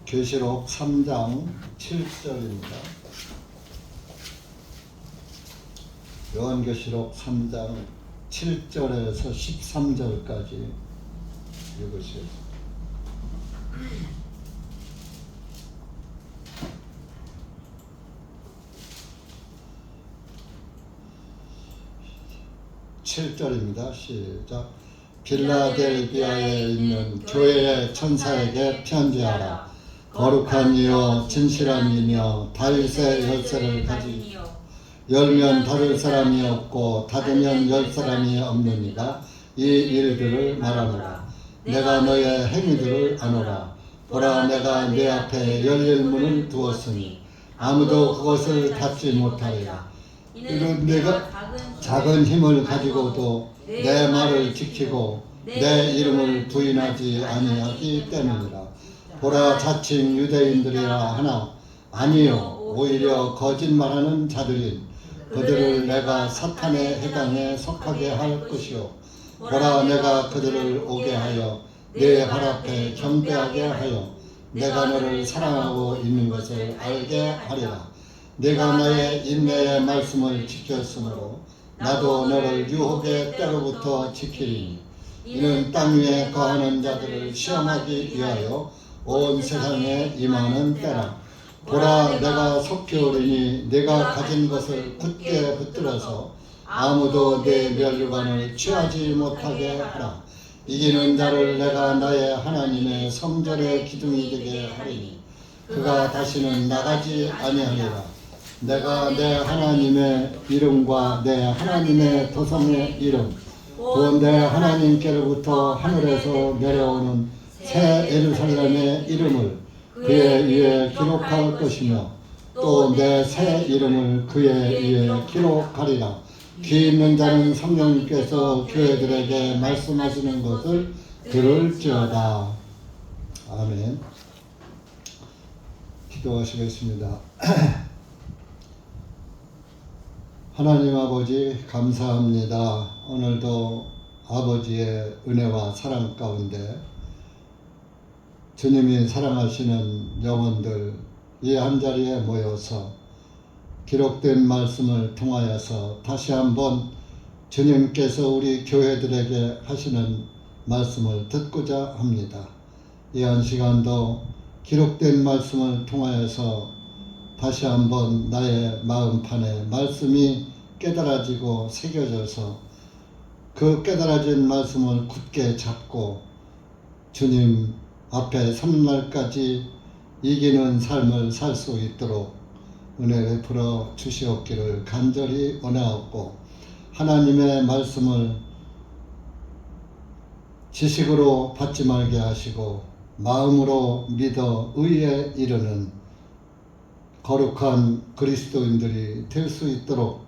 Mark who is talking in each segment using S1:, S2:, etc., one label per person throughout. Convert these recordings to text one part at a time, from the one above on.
S1: 계시록 3장 7절입니다. 요한계시록 3장 7절에서 13절까지 읽으시겠습니다. (7절입니다) 시작. 빌라델비아에 있는 교회의 천사에게 편지하라. 거룩한 이요 진실한 이며 다윗의 열쇠를 가진 열면 닫을 사람이 없고 닫으면 열 사람이 없는 이가 이 일들을 말하노라. 내가 너의 행위들을 아노라. 보라, 내가 네 앞에 열릴 문을 두었으니 아무도 그것을 닫지 못하리라. 이는 내가 작은 힘을 가지고도 내 말을 지키고 내 이름을 부인하지 아니하기 때문이라. 보라, 자칭 유대인들이라 하나 아니요 오히려 거짓말하는 자들인 그들을 내가 사탄의 해당에 속하게 할 것이요. 보라, 내가 그들을 오게 하여 내 발 앞에 경배하게 하여 내가 너를 사랑하고 있는 것을 알게 하리라. 내가 나의 인내의 말씀을 지켰으므로 나도 너를 유혹의 때로부터 지키리니 이는 땅 위에 거하는 자들을 시험하기 위하여 온 세상에 임하는 때라. 보라, 내가 속히 오리니 내가 가진 것을 굳게 붙들어서 아무도 내 멸류관을 취하지 못하게 하라. 이기는 자를 내가 나의 하나님의 성전의 기둥이 되게 하리니 그가 다시는 나가지 아니하리라. 내가 내 하나님의 이름과 내 하나님의 도성의 이름 또 내 하나님께로부터 하늘에서 내려오는 새 예루살렘의 이름을 그의 위에 기록할 것이며 또 내 새 이름을 그의 위에 기록하리라. 귀 있는 자는 성령님께서 교회들에게 말씀하시는 것을 들을지어다. 아멘. 기도하시겠습니다. 하나님 아버지, 감사합니다. 오늘도 아버지의 은혜와 사랑 가운데 주님이 사랑하시는 영혼들 이 한자리에 모여서 기록된 말씀을 통하여서 다시 한번 주님께서 우리 교회들에게 하시는 말씀을 듣고자 합니다. 이 한 시간도 기록된 말씀을 통하여서 다시 한번 나의 마음판에 말씀이 깨달아지고 새겨져서 그 깨달아진 말씀을 굳게 잡고 주님 앞에 선 날까지 이기는 삶을 살 수 있도록 은혜 베풀어 주시옵기를 간절히 원하옵고, 하나님의 말씀을 지식으로 받지 말게 하시고 마음으로 믿어 의에 이르는 거룩한 그리스도인들이 될 수 있도록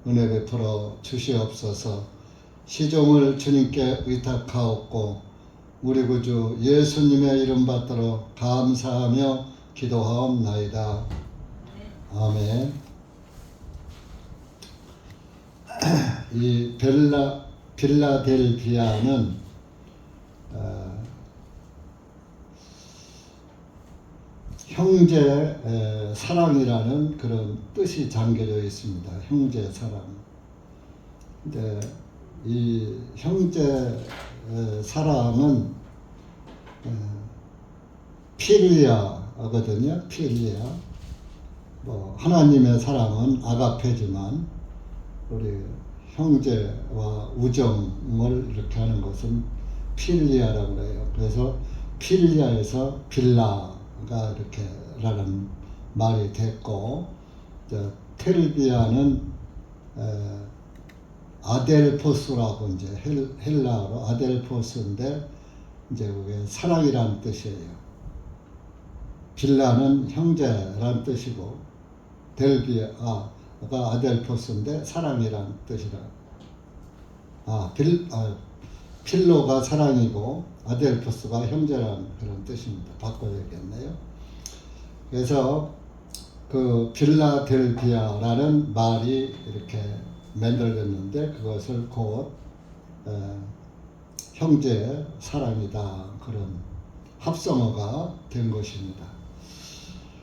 S1: 은혜 베풀어 주시옵소서. 시종을 주님께 의탁하옵고 우리 구주 예수님의 이름 받들어 감사하며 기도하옵나이다. 아멘. 이 빌라델비아는 형제 사랑이라는 그런 뜻이 담겨져 있습니다. 형제 사랑. 근데 이 형제 사랑은 필리아거든요. 필리아. 뭐 하나님의 사랑은 아가페지만 우리 형제와 우정을 이렇게 하는 것은 필리아라고 해요. 그래서 필리아에서 빌라가 이렇게 라는 말이 됐고, 텔비아는 아델포스라고 이제 헬라어로 아델포스인데 이제 그게 사랑이라는 뜻이에요. 빌라는 형제라는 뜻이고 델비아가 아델포스인데 사랑이라는 뜻이라. 필로가 사랑이고 아델포스가 형제라는 그런 뜻입니다. 바꿔야겠네요. 그래서 그 빌라델비아라는 말이 이렇게 만들어졌는데 그것을 곧 형제의 사랑이다 그런 합성어가 된 것입니다.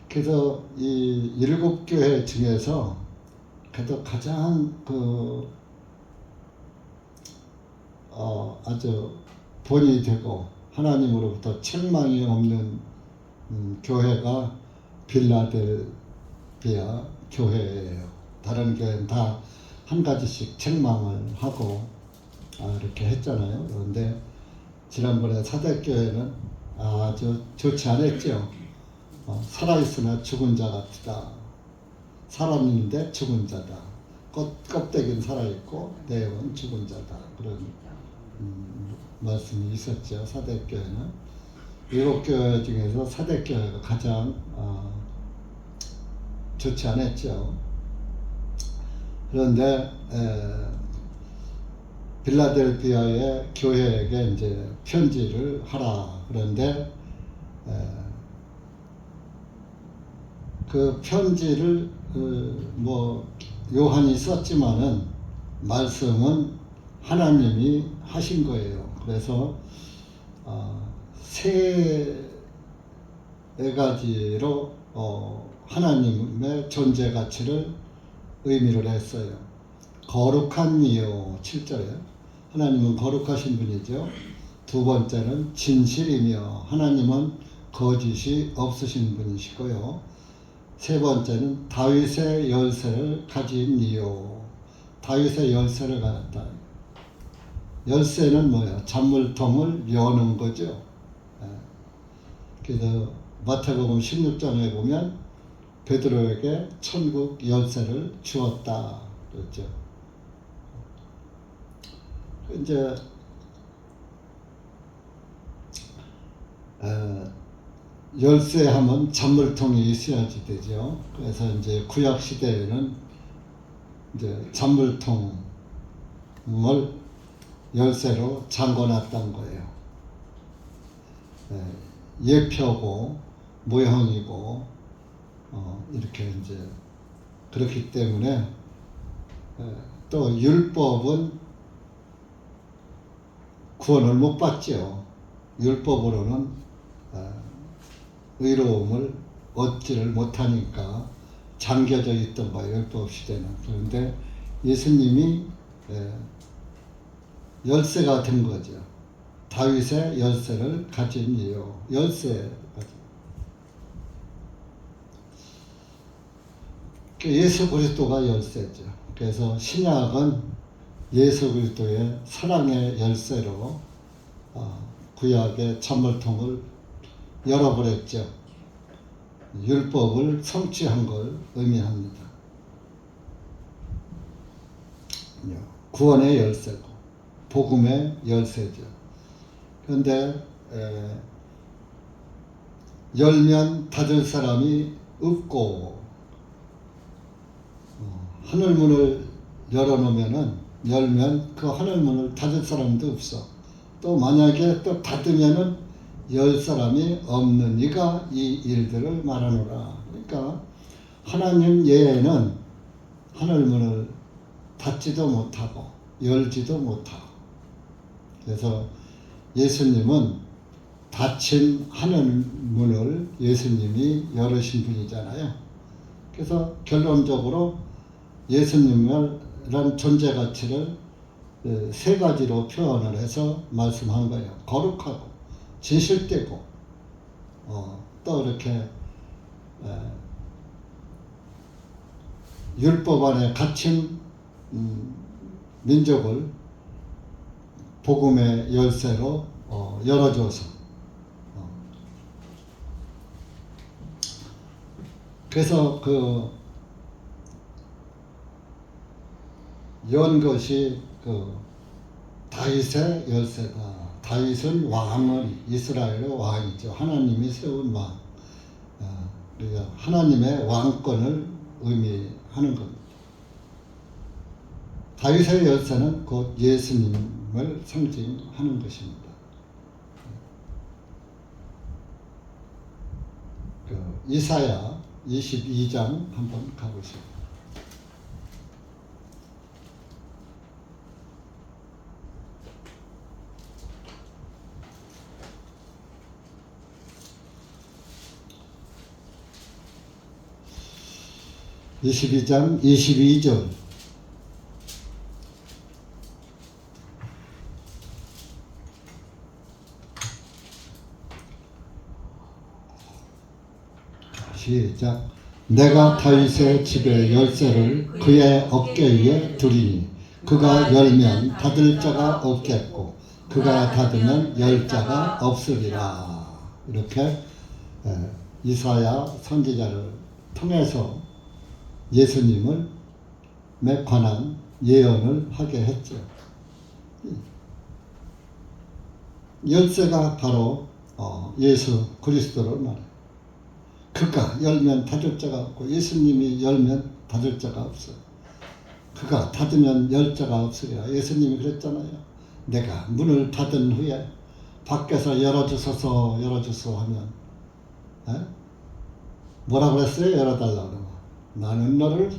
S1: 그래서 이 7교회 중에서 그래도 가장 아주 본이 되고 하나님으로부터 책망이 없는 교회가 빌라델비아 교회예요. 다른 교회는 다 한 가지씩 책망을 하고 이렇게 했잖아요. 그런데 지난번에 사대교회는 아주 좋지 않았죠. 살아있으나 죽은 자 같다. 살았는데 죽은 자다. 껍데기는 살아있고 내용은 죽은 자다. 그런 말씀이 있었죠. 사대교회는 7교회 중에서 사대교회가 가장 좋지 않았죠. 그런데 빌라델비아의 교회에게 이제 편지를 하라. 그런데 그 편지를 요한이 썼지만은 말씀은 하나님이 하신 거예요. 그래서 세 가지로 하나님의 존재 가치를 의미를 했어요. 거룩한 이요 7절에 하나님은 거룩하신 분이죠. 두 번째는 진실이며 하나님은 거짓이 없으신 분이시고요. 세 번째는 다윗의 열쇠를 가진 이요. 다윗의 열쇠를 가졌다. 열쇠는 뭐야? 잔물통을 여는 거죠. 그래서 마태복음 16장에 보면 베드로에게 천국 열쇠를 주었다 그랬죠. 이제 열쇠하면 잔물통이 있어야지 되죠. 그래서 이제 구약 시대에는 이제 잔물통을 열쇠로 잠궈놨던 거예요. 예표고 모형이고 이렇게 이제 그렇기 때문에 또 율법은 구원을 못 받죠. 율법으로는 의로움을 얻지를 못하니까 잠겨져 있던 거예요. 율법 시대는. 그런데 예수님이 열쇠가 된 거죠. 다윗의 열쇠를 가진 이요. 열쇠. 예수 그리스도가 열쇠죠. 그래서 신약은 예수 그리스도의 사랑의 열쇠로 구약의 잔물통을 열어버렸죠. 율법을 성취한 걸 의미합니다. 구원의 열쇠고 복음의 열쇠죠. 그런데 열면 닫을 사람이 없고 하늘문을 열면 그 하늘문을 닫을 사람도 없어. 또 만약에 또 닫으면은 열 사람이 없는 이가 이 일들을 말하노라. 그러니까 하나님 외에는 하늘문을 닫지도 못하고 열지도 못하고. 그래서 예수님은 닫힌 하늘문을 예수님이 열으신 분이잖아요. 그래서 결론적으로 예수님이란 존재 가치를 세 가지로 표현을 해서 말씀한 거예요. 거룩하고 진실되고 또 이렇게 율법 안에 갇힌 민족을 복음의 열쇠로 열어줘서 그래서 연 것이 다윗의 열쇠다. 다윗은 왕은 이스라엘의 왕이죠. 하나님이 세운 왕. 그러니까 하나님의 왕권을 의미하는 겁니다. 다윗의 열쇠는 곧 예수님을 상징하는 것입니다. 이사야 22장 한번 가보시죠. 22장 22절. 시작. 내가 다윗의 집의 열쇠를 그의 어깨 위에 두리니 그가 열면 닫을 자가 없겠고 그가 닫으면 열 자가 없으리라. 이렇게 이사야 선지자를 통해서 예수님을 관한 예언을 하게 했죠. 열쇠가 바로 예수 그리스도를 말해요. 그가 열면 닫을 자가 없고 예수님이 열면 닫을 자가 없어요. 그가 닫으면 열 자가 없으리라. 예수님이 그랬잖아요. 내가 문을 닫은 후에 밖에서 열어주소서 열어주소 하면 뭐라 그랬어요? 열어달라고 그러면 나는 너를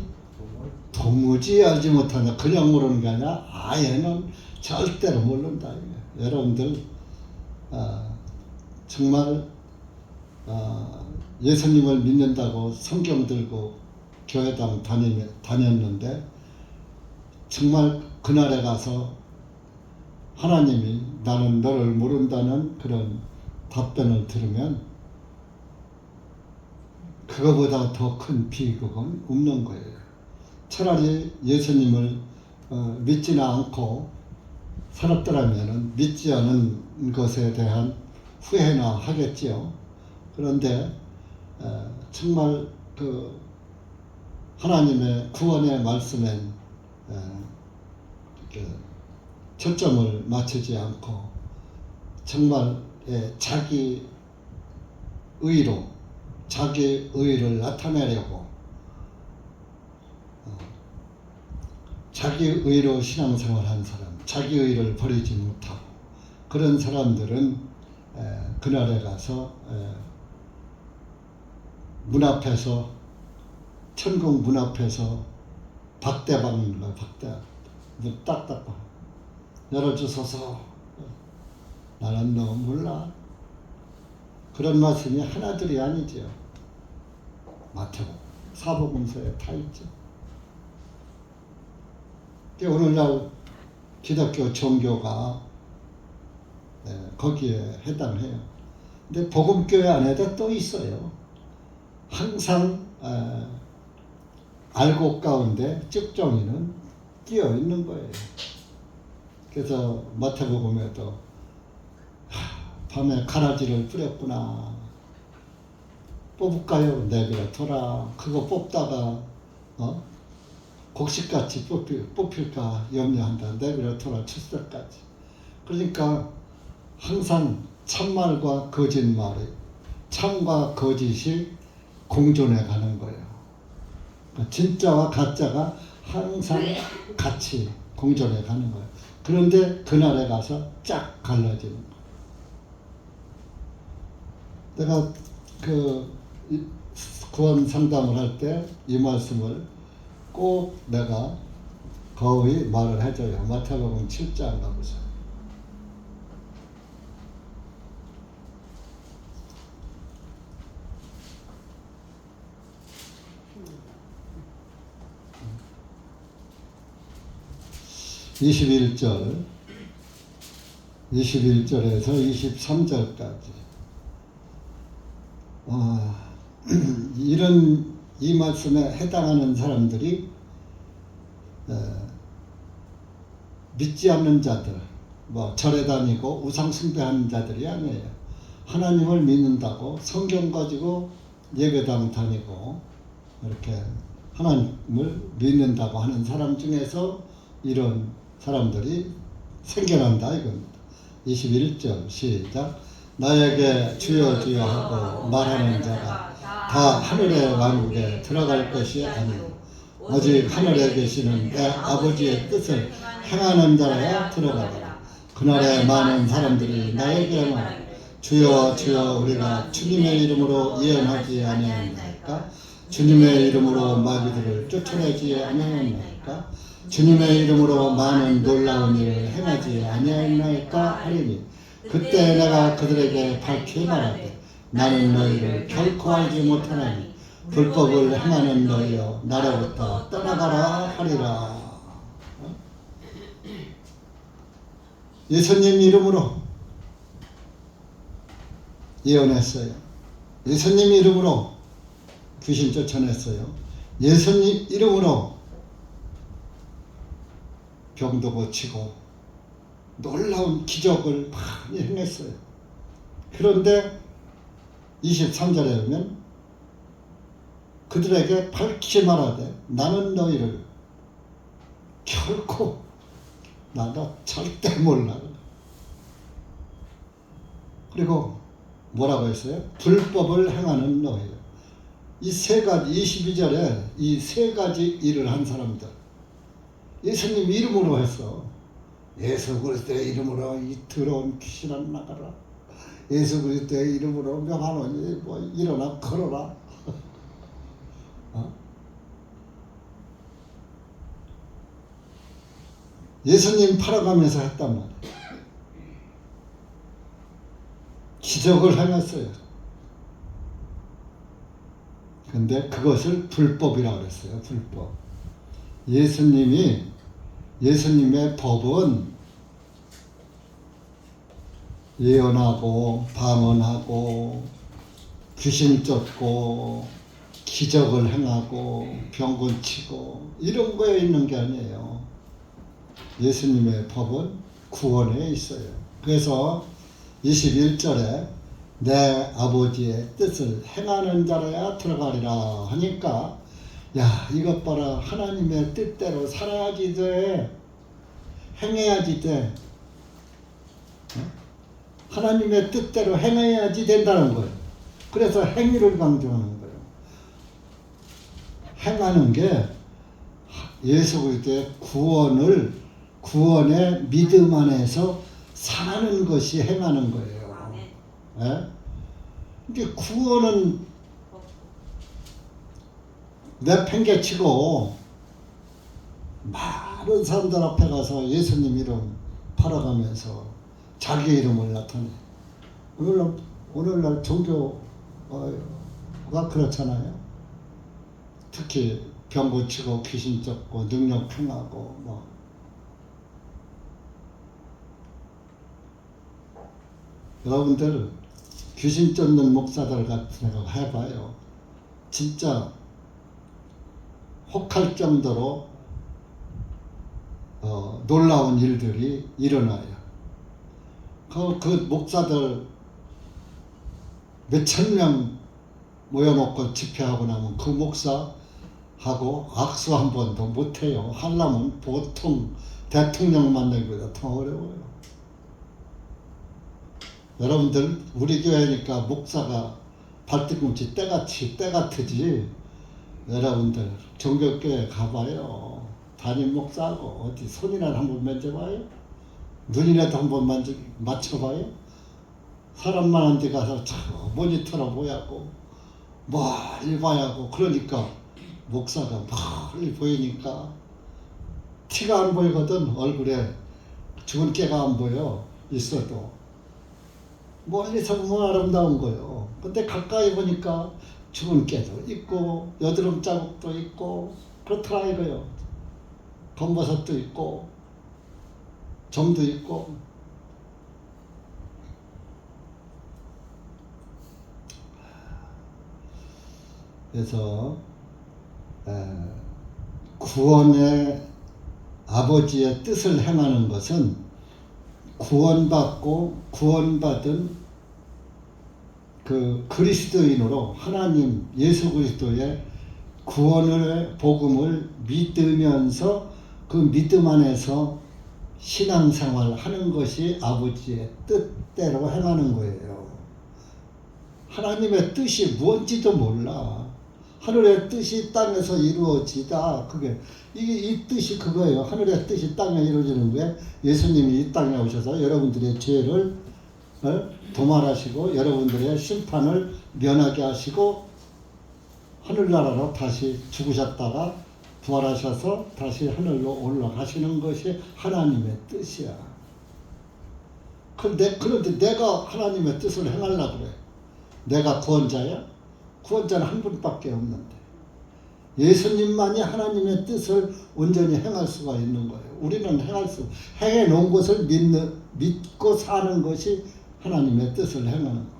S1: 도무지 알지 못하냐. 그냥 모르는 게 아니라 아예는 절대로 모른다. 여러분들 정말 예수님을 믿는다고 성경 들고 교회당 다녔는데 정말 그날에 가서 하나님이 나는 너를 모른다는 그런 답변을 들으면 그거보다 더 큰 비극은 없는 거예요. 차라리 예수님을 믿지는 않고 살았더라면 믿지 않은 것에 대한 후회나 하겠지요. 그런데 정말 그 하나님의 구원의 말씀엔 초점을 맞추지 않고 정말 자기 의를 나타내려고 자기 의로 신앙생활한 사람, 자기 의를 버리지 못하고 그런 사람들은 그날에 가서 문 앞에서 천국 문 앞에서 박대박는 거야. 문 딱딱 열어주소서. 나는 너 몰라. 그런 말씀이 하나둘이 아니죠. 마태복음 사복음서에 다 있죠. 오늘날 기독교 종교가 거기에 해당해요. 근데 복음교회 안에도 또 있어요. 항상 알곡 가운데 쭉정이는 끼어 있는 거예요. 그래서 마태복음에도 밤에 가라지를 뿌렸구나. 뽑을까요? 내버려둬라. 그거 뽑다가 곡식같이 뽑힐까 염려한다. 내버려둬라. 출세까지. 그러니까 항상 참말과 거짓말이 참과 거짓이 공존해 가는 거예요. 그러니까 진짜와 가짜가 항상 같이 공존해 가는 거예요. 그런데 그날에 가서 쫙 갈라지는 거예요. 내가 그 구원 상담을 할 때 이 말씀을 꼭 내가 거의 말을 해줘요. 마태복음 7장 가보세요. (21절) 21절에서 23절까지 이 말씀에 해당하는 사람들이 믿지 않는 자들, 절에 다니고 우상 숭배하는 자들이 아니에요. 하나님을 믿는다고 성경 가지고 예배당 다니고 이렇게 하나님을 믿는다고 하는 사람 중에서 이런 사람들이 생겨난다 이겁니다. 21절 시작. 나에게 주여 주여 하고 말하는 자가 다 하늘의 왕국에 들어갈 것이 아니요 오직 하늘에 계시는 내 아버지의 뜻을 행하는 자라야 들어가리라. 그날에 많은 사람들이 나에게 말하기를 주여 주여 우리가 주님의 이름으로 예언하지 아니하였나이까? 주님의 이름으로 마귀들을 쫓아내지 아니하였나이까? 주님의 이름으로 많은 놀라운 일을 행하지 아니하였나이까? 하리니 그때 내가 그들에게 밝히 말하되 나는 너희를 결코 알지 못하나니 불법을 행하는 너희여 나로부터 떠나가라 하리라. 예수님 이름으로 예언했어요. 예수님 이름으로 귀신 쫓아냈어요. 예수님 이름으로 병도 고치고 놀라운 기적을 많이 행했어요. 그런데 23절에 보면 그들에게 밝히 말하되 나는 너희를 결코 나가 절대 몰라. 그리고 뭐라고 했어요? 불법을 행하는 너희. 이 세 가지 22절에 이 세 가지 일을 한 사람들 예수님 이름으로 했어. 예수 그리스도의 이름으로 이 더러운 귀신아 나가라. 예수 그리스도의 이름으로 명하노니 뭐 일어나 걸어라. 예수님 팔아가면서 했단 말이에요. 기적을 행했어요. 근데 그것을 불법이라고 그랬어요. 불법. 예수님의 법은 예언하고 방언하고 귀신 쫓고 기적을 행하고 병 고치고 이런 거에 있는 게 아니에요. 예수님의 법은 구원에 있어요. 그래서 21절에 내 아버지의 뜻을 행하는 자라야 들어가리라 하니까 야 이것 봐라 하나님의 뜻대로 살아야지 돼. 행해야지 돼. 하나님의 뜻대로 행해야지 된다는 거예요. 그래서 행위를 강조하는 거예요. 행하는 게 예수 그리스도의 구원의 믿음 안에서 사는 것이 행하는 거예요. 예? 이게 구원은 내팽개치고 많은 사람들 앞에 가서 예수님 이름 팔아가면서 자기 이름을 나타내. 오늘날 종교가 그렇잖아요. 특히 병 고치고 귀신 쫓고 능력 행하고 뭐. 여러분들 귀신 쫓는 목사들 같은 거 해봐요. 진짜 혹할 정도로 놀라운 일들이 일어나요. 그 목사들 몇천 명 모여놓고 집회하고 나면 그 목사하고 악수 한 번도 못해요. 하려면 보통 대통령 만나는 것보다 더 어려워요. 여러분들 우리 교회니까 목사가 발뒤꿈치 때같으지. 여러분들 종교교회 가봐요. 담임 목사하고 어디 손이라도 한번 만져봐요. 눈이라도 한번 맞춰봐요. 사람 많은 데 가서 모니터로 보야고 멀리 봐야고. 그러니까 목사가 멀리 보이니까 티가 안 보이거든. 얼굴에 죽은 깨가 안 보여 있어도. 멀리서 보면 아름다운 거예요. 근데 가까이 보니까 죽은 깨도 있고 여드름 자국도 있고 그렇더라 이거요. 검버섯도 있고 점도 있고. 그래서 구원의 아버지의 뜻을 행하는 것은 구원받은 그 그리스도인으로 하나님 예수 그리스도의 구원의 복음을 믿으면서 그 믿음 안에서 신앙생활 하는 것이 아버지의 뜻대로 행하는 거예요. 하나님의 뜻이 뭔지도 몰라. 하늘의 뜻이 땅에서 이루어지다. 그게 이 뜻이 그거예요. 하늘의 뜻이 땅에 이루어지는 거예요. 예수님이 이 땅에 오셔서 여러분들의 죄를 도말하시고 여러분들의 심판을 면하게 하시고 하늘나라로 다시 죽으셨다가 부활하셔서 다시 하늘로 올라가시는 것이 하나님의 뜻이야. 그런데 내가 하나님의 뜻을 행하려고 그래. 내가 구원자야? 구원자는 한 분밖에 없는데 예수님만이 하나님의 뜻을 온전히 행할 수가 있는 거예요. 우리는 행해 놓은 것을 믿고 사는 것이 하나님의 뜻을 행하는 거예요.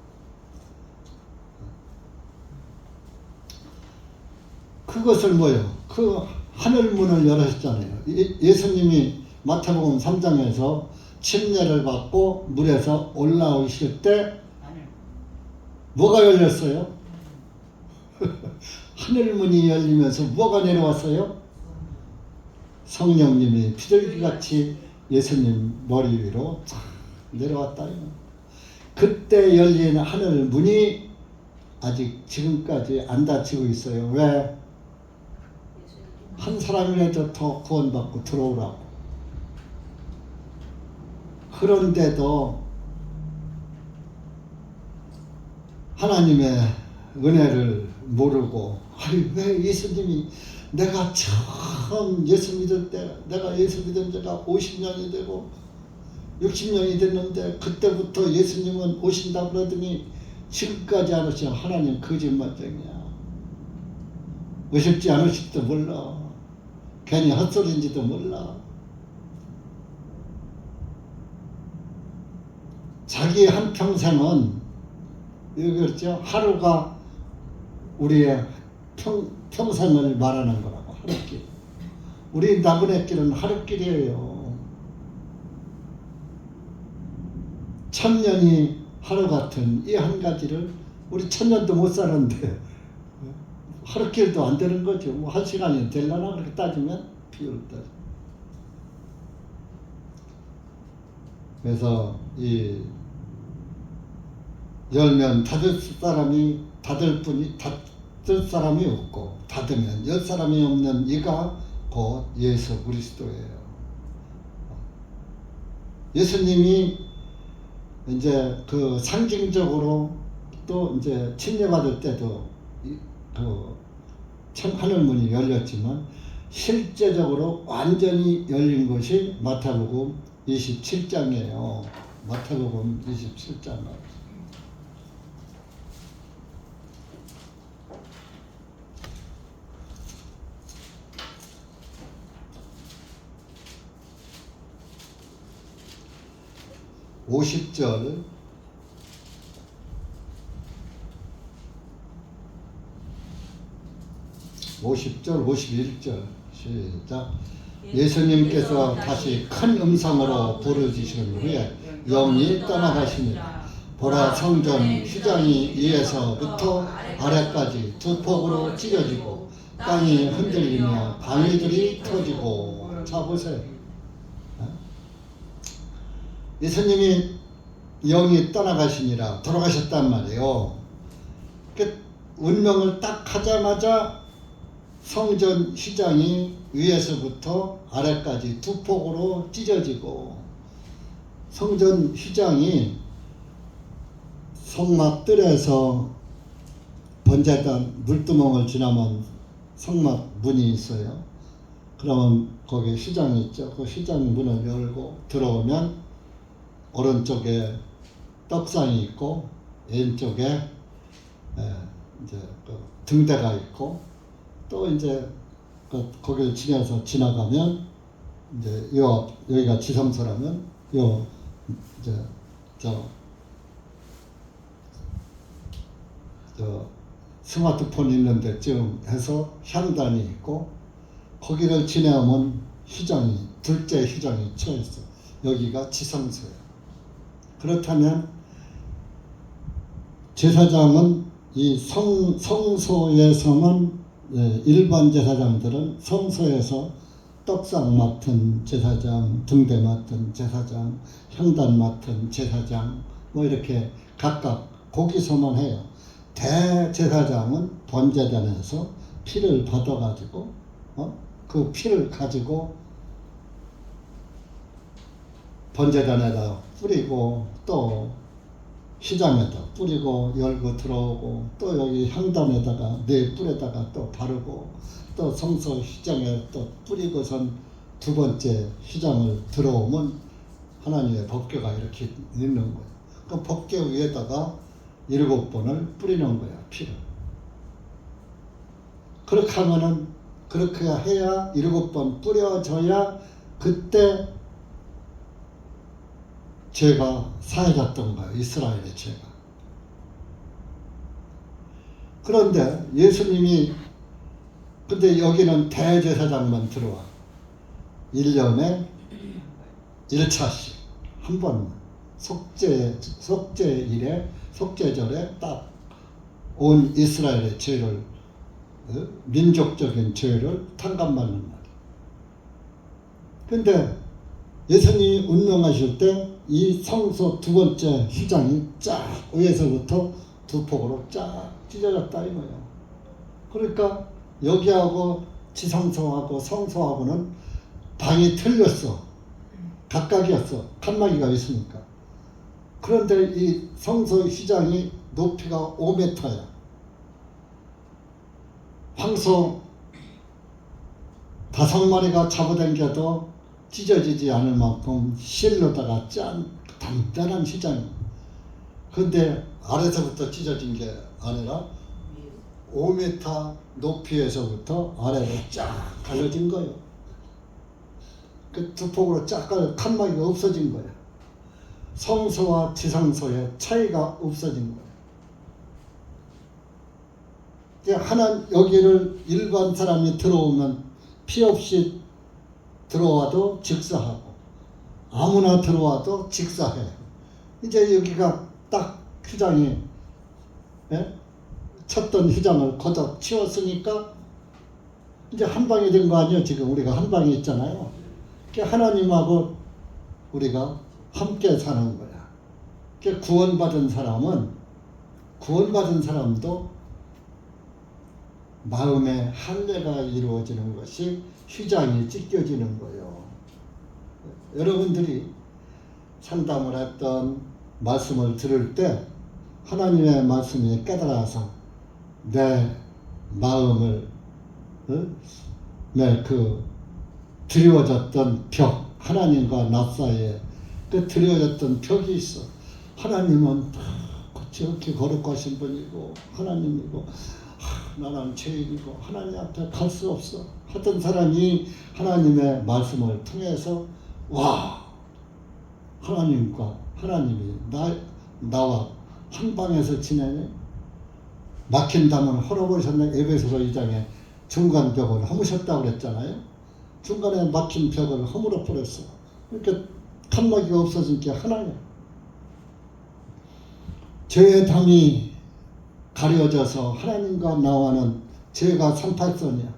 S1: 그것을 뭐요? 그 하늘 문을 열으셨잖아요. 예수님이 마태복음 3장에서 침례를 받고 물에서 올라오실 때 뭐가 열렸어요? 하늘문이 열리면서 뭐가 내려왔어요? 성령님이 비둘기같이 예수님 머리 위로 쫙 내려왔다. 그때 열린 하늘문이 아직 지금까지 안 닫히고 있어요. 왜? 한 사람이라도 더 구원받고 들어오라고. 그런데도 하나님의 은혜를 모르고, 아니 왜 예수님이, 내가 처음 예수 믿을 때, 내가 예수 믿은 지가 50년이 되고 60년이 됐는데 그때부터 예수님은 오신다 그러더니 지금까지 안 오시면 하나님 거짓말쟁이야. 오실지 안 오실지도 몰라. 괜히 헛소리인지도 몰라. 자기 한평생은, 그렇죠? 하루가 우리의 평생을 말하는 거라고. 하루길. 우리 나그네길은 하루길이에요. 1000년이 하루 같은 이 한 가지를 우리 1000년도 못 사는데 하루길도 안 되는 거죠. 뭐 한 시간이 되려나 그렇게 따지면 비율을 따져. 그래서 이 열면 닫을 사람이 없고 닫으면 열 사람이 없는 이가 곧 예수 그리스도예요. 예수님이 이제 그 상징적으로 또 이제 침례받을 때도 그 하늘문이 열렸지만 실제적으로 완전히 열린 것이 마태복음 27장이에요. 마태복음 27장. 50절, 51절 시작. 예수님께서 다시 큰 음성으로 부르짖으신 후에 영이 떠나가시니라. 보라, 성전 휘장이 위에서부터 아래까지 두 폭으로 찢어지고 땅이 흔들리며 바위들이 터지고. 자 보세요. 예수님이 영이 떠나가시니라, 돌아가셨단 말이에요. 운명을 딱 하자마자 성전 휘장이 위에서부터 아래까지 두 폭으로 찢어지고, 성전 휘장이 성막 뜰에서 번제단 물두멍을 지나면 성막 문이 있어요. 그러면 거기 휘장이 있죠. 그 휘장 문을 열고 들어오면 오른쪽에 떡상이 있고 왼쪽에 이제 그 등대가 있고, 또 이제 거기를 지나가면 이제 여기가 지성소라면 이제 저 스마트폰 있는 데쯤 해서 향단이 있고, 거기를 지나면 둘째 휘장이 쳐 있어. 여기가 지성소예요. 그렇다면 제사장은 이 성소에서만, 일반 제사장들은 성소에서 떡상 맡은 제사장, 등대 맡은 제사장, 향단 맡은 제사장, 뭐 이렇게 각각 거기서만 해요. 대제사장은 번제단에서 피를 받아가지고 그 피를 가지고 번제단에다 뿌리고, 또 휘장에다 뿌리고 열고 들어오고, 또 여기 향단에다가 네 뿔에다가 또 바르고, 또 성소 휘장에 또 뿌리고선 두 번째 휘장을 들어오면 하나님의 법궤가 이렇게 있는 거예요. 그 법궤 위에다가 7번을 뿌리는 거야, 피를. 그렇게 하면은 그렇게 해야 7번 뿌려져야 그때 죄가 사해졌던 거예요. 이스라엘의 죄가. 그런데 예수님이 근데 여기는 대제사장만 들어와. 1년에 1차씩 한 번만 속죄일에 속죄절에 딱 온 이스라엘의 죄를 민족적인 죄를 탕감받는 날. 근데 예수님이 운명하실 때 이 성소 두 번째 휘장이 쫙 위에서부터 두 폭으로 쫙 찢어졌다 이거예요. 그러니까 여기하고 지성소하고 성소하고는 방이 틀렸어. 각각이었어. 칸막이가 있으니까. 그런데 이 성소 휘장이 높이가 5m야. 황소 5마리가 잡아당겨도 찢어지지 않을 만큼 실로다가 짠 단단한 휘장이. 근데 아래서부터 찢어진 게 아니라 5m 높이에서부터 아래로 쫙 갈라진 거예요. 그 두 폭으로 쫙 갈려 칸막이가 없어진 거예요. 성소와 지성소의 차이가 없어진 거예요. 하나 여기를 일반 사람이 들어오면 피 없이 들어와도 직사하고 아무나 들어와도 직사해. 이제 여기가 딱 휘장이 쳤던 휘장을 걷어 치웠으니까 이제 한 방이 된 거 아니에요. 지금 우리가 한 방이 있잖아요. 하나님하고 우리가 함께 사는 거야. 구원받은 사람도 마음의 할례가 이루어지는 것이 휘장이 찢겨지는 거예요. 여러분들이 상담을 했던 말씀을 들을 때 하나님의 말씀이 깨달아서 내 마음을 드리워졌던 벽, 하나님과 나 사이에 그 드리워졌던 벽이 있어. 하나님은 그렇게 거룩하신 분이고 하나님이고 나는 죄인이고 하나님한테 갈 수 없어 하던 사람이 하나님의 말씀을 통해서 와, 하나님이 나와 한 방에서 지내네. 막힌 담은 헐어버리셨네. 에베소서 2장에 중간 벽을 허무셨다고 그랬잖아요. 중간에 막힌 벽을 허물어 버렸어. 그러니까 칸막이가 없어진 게 하나야. 죄의 담이 가려져서 하나님과 나와는 죄가 38선이야.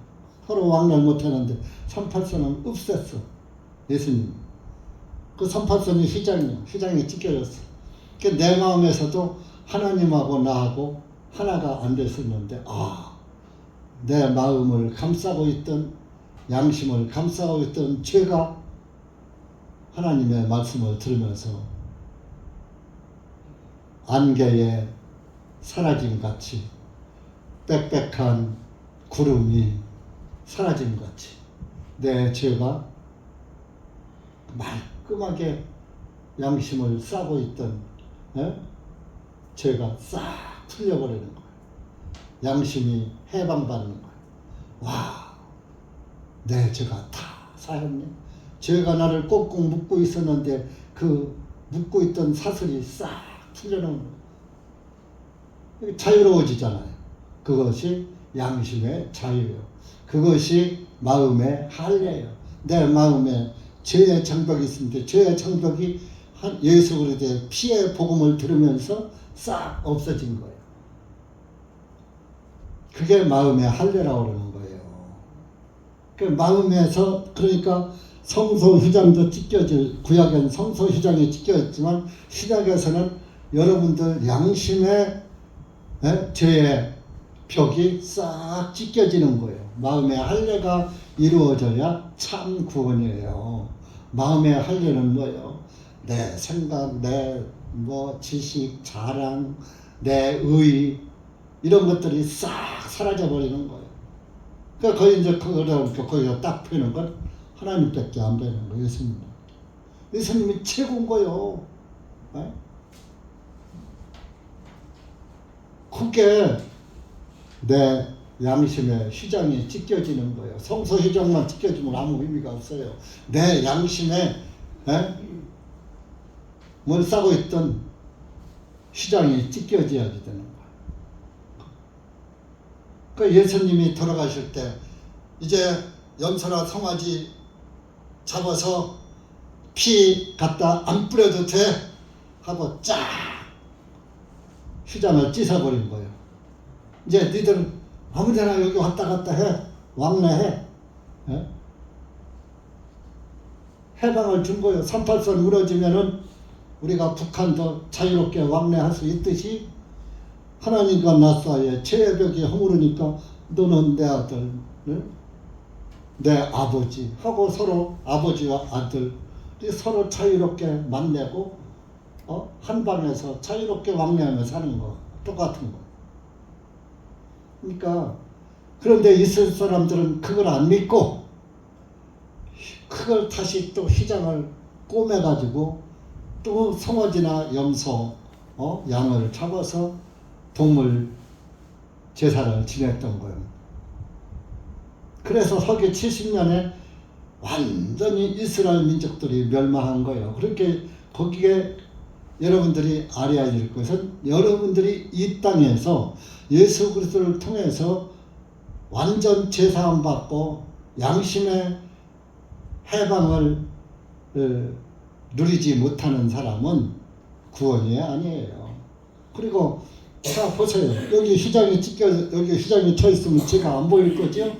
S1: 서로 왕래 못하는데 38선은 없앴어. 예수님. 그 38선이 휘장이 찢겨졌어. 그러니까 내 마음에서도 하나님하고 나하고 하나가 안 됐었는데 내 마음을 감싸고 있던 양심을 감싸고 있던 죄가 하나님의 말씀을 들으면서 안개에 사라진 같이 빽빽한 구름이 사라진 같이 내 죄가 말끔하게 양심을 싸고 있던 죄가 싹 풀려버리는 거예요. 양심이 해방받는 거예요. 와, 내 죄가 다 사였네. 죄가 나를 꽁꽁 묶고 있었는데 그 묶고 있던 사슬이 싹 풀려나오는 거예요. 자유로워지잖아요. 그것이 양심의 자유예요. 그것이 마음의 할례예요. 내 마음에 죄의 장벽이 있습니다. 죄의 장벽이 예수 그리스도의 피의 복음을 들으면서 싹 없어진 거예요. 그게 마음의 할례라고 그러는 거예요. 그 마음에서 그러니까 성소 휘장도 찢겨질 구약엔 성소 휘장이 찢겨졌지만 신약에서는 여러분들 양심의 죄의 벽이 싹 찢겨지는 거예요. 마음의 할례가 이루어져야 참 구원이에요. 마음의 할례는 뭐예요? 내 생각, 내 지식, 자랑, 내 의 이런 것들이 싹 사라져 버리는 거예요. 그러니까 거의 이제 거기서 딱 펴는 건 하나님밖에 안 되는 거예요. 예수님이 최고인 거예요. 그게 내 양심의 휘장이 찢겨지는 거예요. 성소 휘장만 찢겨지면 아무 의미가 없어요. 내 양심에 뭘 싸고 있던 휘장이 찢겨져야지 되는 거예요. 그 예수님이 돌아가실 때 이제 염소나 송아지 잡아서 피 갖다 안 뿌려도 돼 하고 쫙 휘장을 찢어버린 거예요. 이제 너희들은 아무데나 여기 왔다 갔다 해. 왕래해. 해방을 준 거예요. 38선 무너지면은 우리가 북한도 자유롭게 왕래할 수 있듯이 하나님과 나 사이에 죄벽이 허물으니까 너는 내 아들, 내 아버지 하고 서로 아버지와 아들 서로 자유롭게 만나고 한 방에서 자유롭게 왕래하며 사는 거 똑같은 거. 그러니까 그런데 이스라엘 사람들은 그걸 안 믿고 그걸 다시 또 휘장을 꼬매가지고 또 송아지나 염소, 양을 잡아서 동물 제사를 지냈던 거예요. 그래서 서기 70년에 완전히 이스라엘 민족들이 멸망한 거예요. 그렇게 거기에 여러분들이 알아야 될 것은 여러분들이 이 땅에서 예수 그리스도를 통해서 완전 제사함 받고 양심의 해방을 누리지 못하는 사람은 구원이 아니에요. 그리고 자 보세요. 여기 휘장이 여기 휘장이 쳐 있으면 제가 안 보일 거죠?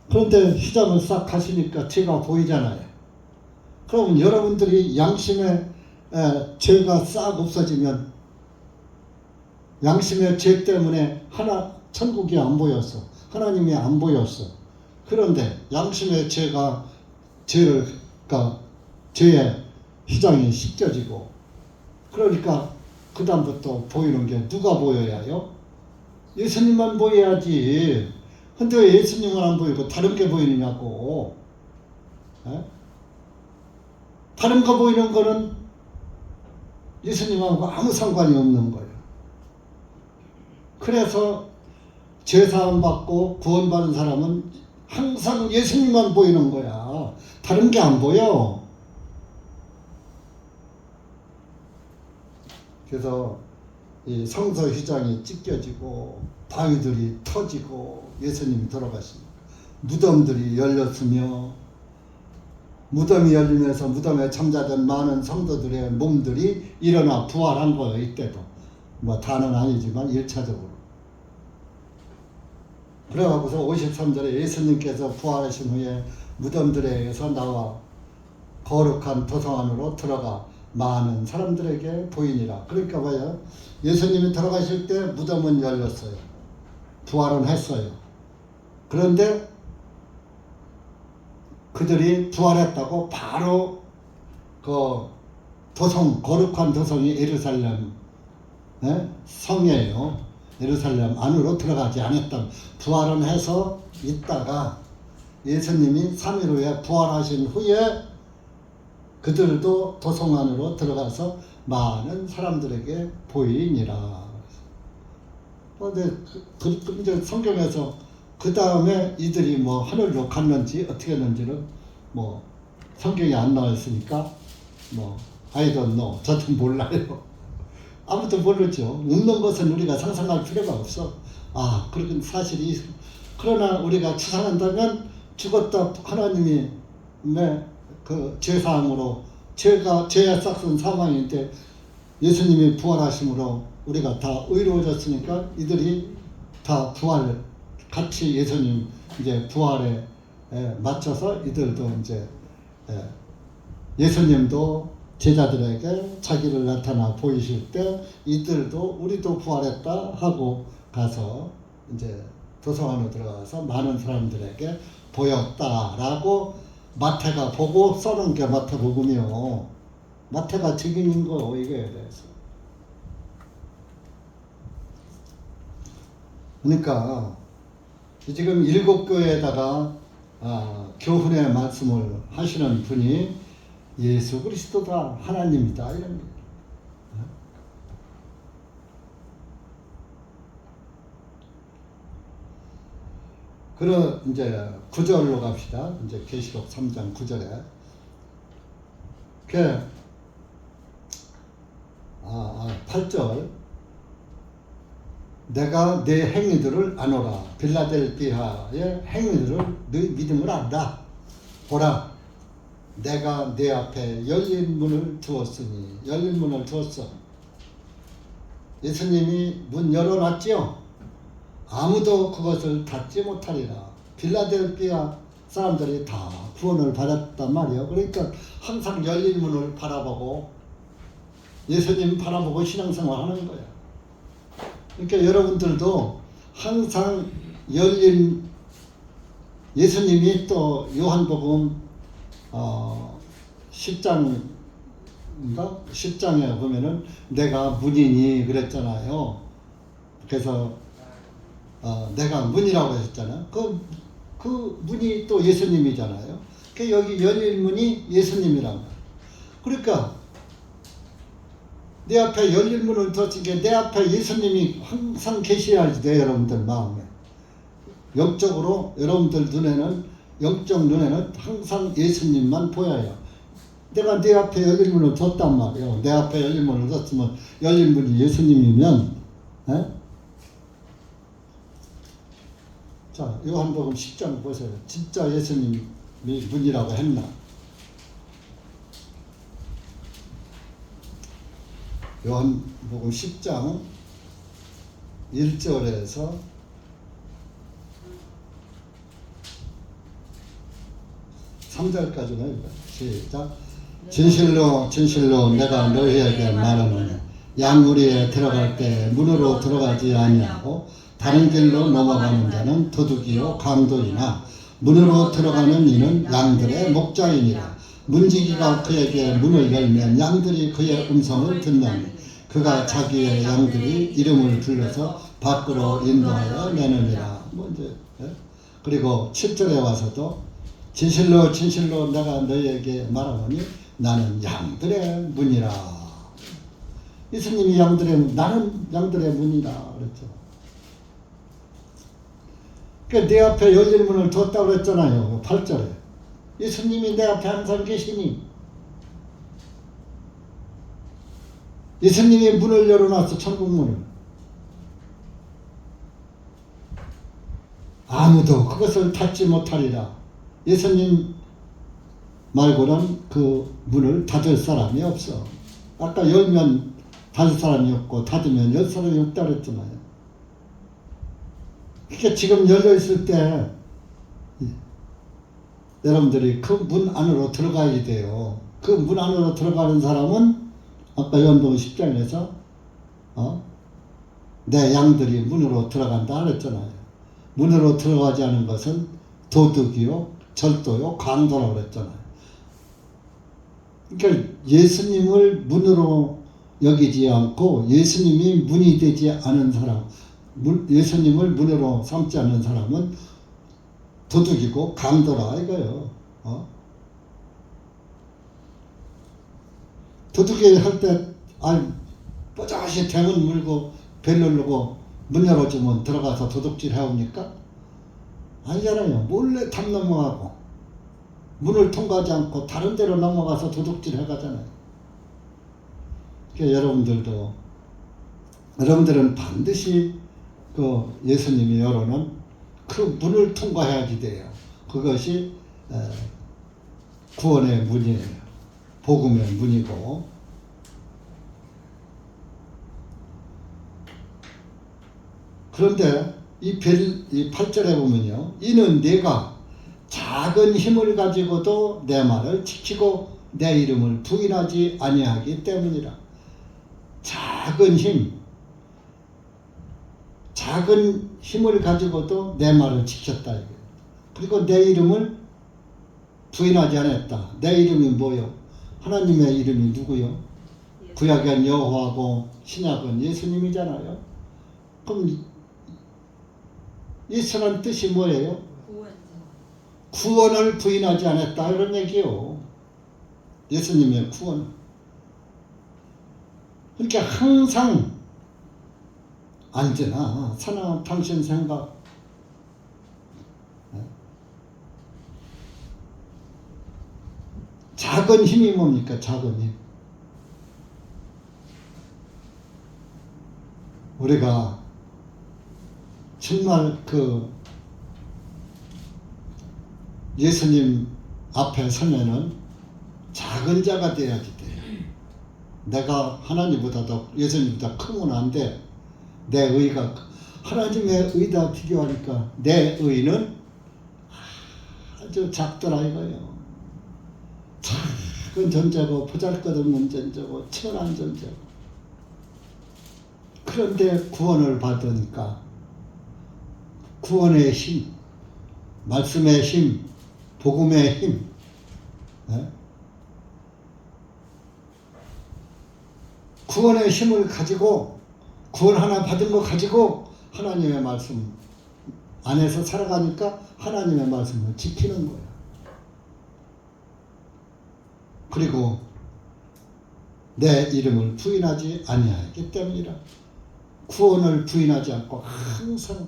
S1: 그런데 휘장을 싹 하시니까 제가 보이잖아요. 그럼 여러분들이 양심의 죄가 싹 없어지면 양심의 죄 때문에 천국이 안 보였어. 하나님이 안 보였어. 그런데 양심의 죄의 휘장이 씻겨지고 그러니까 그 다음부터 보이는 게 누가 보여야 해요? 예수님만 보여야지. 근데 왜 예수님은 안 보이고 다른 게 보이느냐고. 다른 거 보이는 거는 예수님하고 아무 상관이 없는 거예요. 그래서 죄사함 받고 구원받은 사람은 항상 예수님만 보이는 거야. 다른 게 안 보여. 그래서 이 성서 휘장이 찢겨지고 바위들이 터지고 예수님이 돌아가시니까 무덤들이 열렸으며 무덤이 열리면서 무덤에 잠자던 많은 성도들의 몸들이 일어나 부활한 거예요. 이때도 뭐 다는 아니지만 1차적으로. 그래갖고서 53절에 예수님께서 부활하신 후에 무덤들에서 나와 거룩한 도성 안으로 들어가 많은 사람들에게 보이니라. 그러니까 봐요. 예수님이 돌아가실 때 무덤은 열렸어요. 부활은 했어요. 그런데 그들이 부활했다고 바로 그 도성, 거룩한 도성이 예루살렘 성이에요. 예루살렘 안으로 들어가지 않았다. 부활은 해서 있다가 예수님이 3일 후에 부활하신 후에 그들도 도성 안으로 들어가서 많은 사람들에게 보이니라. 그런데 이제 성경에서 그 다음에 이들이 뭐 하늘로 갔는지 어떻게 했는지는 뭐 성경에 안 나와 있으니까 뭐 I don't know. 저도 몰라요. 아무도 모르죠. 없는 것은 우리가 상상할 필요가 없어. 그런 사실이. 그러나 우리가 추상한다면 죽었다 하나님이 그 죄사함으로 죄에 싹슨 사망인데 예수님이 부활하심으로 우리가 다 의로워졌으니까 이들이 다 같이 예수님 이제 부활에 맞춰서 이들도 이제 예수님도 제자들에게 자기를 나타나 보이실 때 이들도 우리도 부활했다 하고 가서 이제 도성 안으로 들어가서 많은 사람들에게 보였다라고 마태가 보고 써놓은 게 마태복음이요. 마태가 증인인 거 이거에 대해서. 그러니까 지금 7교회에다가 교훈의 말씀을 하시는 분이 예수 그리스도다 하나님이다 이런 거예요. 그럼 이제 9절로 갑시다. 이제 계시록 3장 9절에. 그 8절. 내가 내 행위들을 아노라. 빌라델비아의 행위들을 너희 믿음을 안다. 보라, 내가 내 앞에 열린 문을 두었으니. 열린 문을 두었어. 예수님이 문 열어놨지요. 아무도 그것을 닫지 못하리라. 빌라델비아 사람들이 다 구원을 받았단 말이에요. 그러니까 항상 열린 문을 바라보고 예수님 바라보고 신앙생활 하는 거야. 그러니까 여러분들도 항상 열린, 예수님이 또 요한복음 10장인가? 10장에 보면은 내가 문이니 그랬잖아요. 그래서 내가 문이라고 했잖아요. 그 문이 또 예수님이잖아요. 그 여기 열린 문이 예수님이란 말이에요. 그러니까 내 앞에 열린 문을 뒀으니까 내 앞에 예수님이 항상 계셔야지 돼. 여러분들 마음에 영적으로 여러분들 눈에는, 영적 눈에는 항상 예수님만 보여요. 내가 내 앞에 열린 문을 뒀단 말이에요. 내 앞에 열린 문을 뒀으면 열린 문이 예수님이면, 자, 요한복음 10장 보세요. 진짜 예수님이 문이라고 했나? 요한복음 10장 1절에서 3절까지는 읽어요. 시작. 진실로 진실로 내가 너희에게 말하노니 양우리에 들어갈 때 문으로 들어가지 아니하고 다른 길로 넘어가는 자는 도둑이요 강도이나 문으로 들어가는 이는 양들의 목자이니라. 문지기가 그에게 문을 열면 양들이 그의 음성을 듣나니 그가 자기의 양들이 이름을 불러서 밖으로 인도하여 내느니라. 그리고 7절에 와서도 진실로 진실로 내가 너희에게 말하노니 나는 양들의 문이라. 예수님이 나는 양들의 문이라 그랬죠. 그러니까 내 앞에 열린 문을 뒀다고 그랬잖아요. 8절에. 예수님이 내 앞에 항상 계시니, 예수님이 문을 열어놨어. 천국 문을. 아무도 그것을 닫지 못하리라. 예수님 말고는 그 문을 닫을 사람이 없어. 아까 열면 닫을 사람이 없고 닫으면 열 사람이 없다 그랬잖아요. 그러니까 지금 열려 있을 때 여러분들이 그 문 안으로 들어가야 돼요. 그 문 안으로 들어가는 사람은 아까 요한복음 10장에서 내 양들이 문으로 들어간다 그랬잖아요. 문으로 들어가지 않은 것은 도둑이요, 절도요, 강도라고 그랬잖아요. 그러니까 예수님을 문으로 여기지 않고 예수님이 문이 되지 않은 사람, 예수님을 문으로 삼지 않는 사람은 도둑이고 강도라 이거요. 도둑이 할 때 뽀짝이 대문 물고 벨 누르고 문 열어주면 들어가서 도둑질 해옵니까? 아니잖아요. 몰래 담 넘어가고 문을 통과하지 않고 다른 데로 넘어가서 도둑질 해가잖아요. 그러니까 여러분들은 반드시 그 예수님이 열어놓은 그 문을 통과해야지 돼요. 그것이 구원의 문이에요. 복음의 문이고. 그런데 이 8절에 보면요. 이는 내가 작은 힘을 가지고도 내 말을 지키고 내 이름을 부인하지 아니하기 때문이라. 작은 힘을 가지고도 내 말을 지켰다. 그리고 내 이름을 부인하지 않았다. 내 이름이 뭐요? 하나님의 이름이 누구요? 구약은 여호와고 신약은 예수님이잖아요. 그럼 예수라는 뜻이 뭐예요? 구원을 부인하지 않았다 이런 얘기요. 예수님의 구원. 그러니까 항상 언제나 사나 당신 생각 작은 힘이 뭡니까? 작은 힘. 우리가 정말 그 예수님 앞에 서면은 작은 자가 돼야지 돼. 내가 하나님보다 더 예수님보다 크면 안 돼. 내 의가 하나님의 의다 비교하니까 내 의는 아주 작더라 이거예요. 작은 존재고 보잘것없는 존재고 천한 존재고. 그런데 구원을 받으니까 구원의 힘, 말씀의 힘, 복음의 힘, 네? 구원의 힘을 가지고 구원 하나 받은 거 가지고 하나님의 말씀 안에서 살아가니까 하나님의 말씀을 지키는 거예요. 그리고 내 이름을 부인하지 아니하기 때문이라. 구원을 부인하지 않고 항상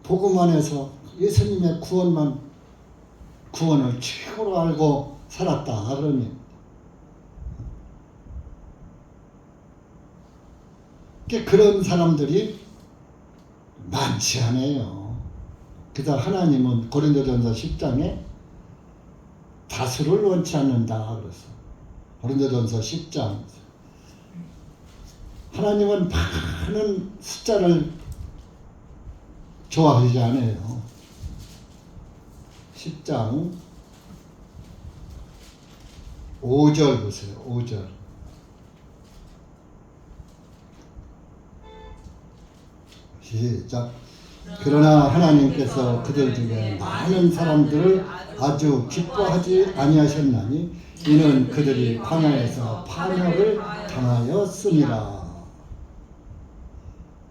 S1: 복음 안에서 예수님의 구원을 최고로 알고 살았다 그러니 그런 사람들이 많지 않아요. 그래서 하나님은 고린도전서 10장에 다수를 원치 않는다 그랬어. 고린도전서 10장. 하나님은 많은 숫자를 좋아하지 않아요. 10장 5절 보세요. 5절. 시작. 그러나 하나님께서 그들 중에 많은 사람들을 아주 기뻐하지 아니하셨나니 이는 그들이 광야에서 파멸을 당하였습니다.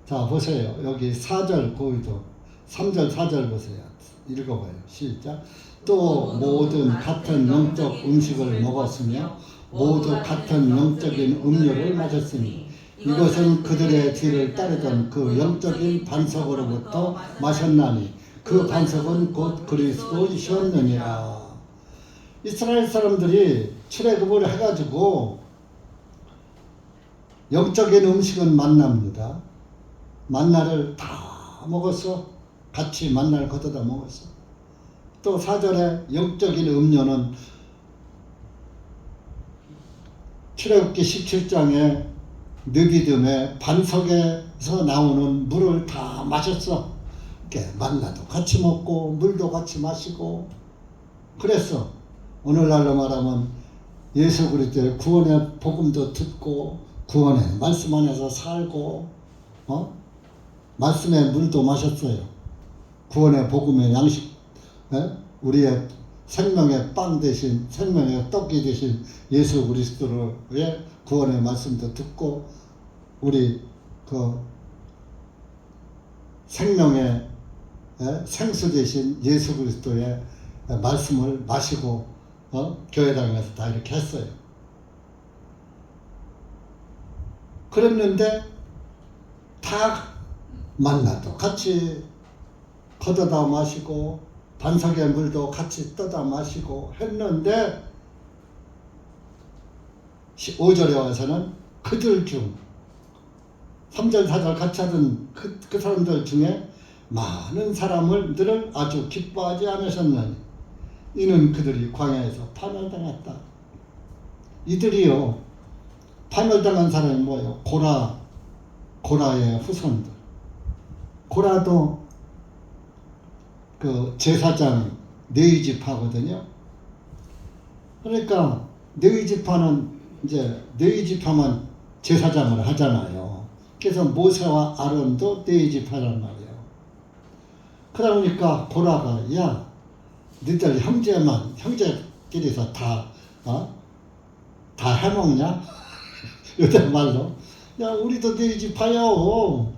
S1: 자 보세요. 여기 4절 거기도 3절 4절 보세요. 읽어봐요. 시작. 또 모든 같은 영적 음식을 먹었으며 모두 같은 영적인 음료를 마셨으니 이것은 그들의 뒤를 따르던 그 영적인 반석으로부터 마셨나니 그 반석은 곧 그리스도이셨느니라. 이스라엘 사람들이 출애굽을 해가지고 영적인 음식은 만납니다. 만나를 다 먹었어. 같이 만나를 걷어다 먹었어. 또 4절에 영적인 음료는 출애굽기 17장에 느비듬의 반석에서 나오는 물을 다 마셨어. 이렇게 만나도 같이 먹고 물도 같이 마시고 그랬어. 오늘날로 말하면 예수 그리스도의 구원의 복음도 듣고 구원의 말씀 안에서 살고 말씀의 물도 마셨어요. 구원의 복음의 양식, 우리의 생명의 빵 대신 생명의 떡이 대신 예수 그리스도의 구원의 말씀도 듣고 우리 그 생명의 생수 대신 예수 그리스도의 말씀을 마시고 교회당에서 다 이렇게 했어요. 그랬는데 다 만나도 같이 걷어다 마시고 반석의 물도 같이 떠다 마시고 했는데 5절에 와서는 그들 중 3절 4절 같이 하던 그 사람들 중에 많은 사람들을 아주 기뻐하지 않으셨나니 이는 그들이 광야에서 파멸당했다. 이들이요 파멸당한 사람이 뭐예요? 고라의 후손들. 고라도 그 제사장 네위 지파거든요. 그러니까 네위 지파는 이제 네위 지파만 제사장을 하잖아요. 그래서 모세와 아론도 네위 지파란 말이에요. 그러다 보니까 고라가 야 너희들 형제끼리서 다 해먹냐? 요새 말로 야 우리도 네위 지파요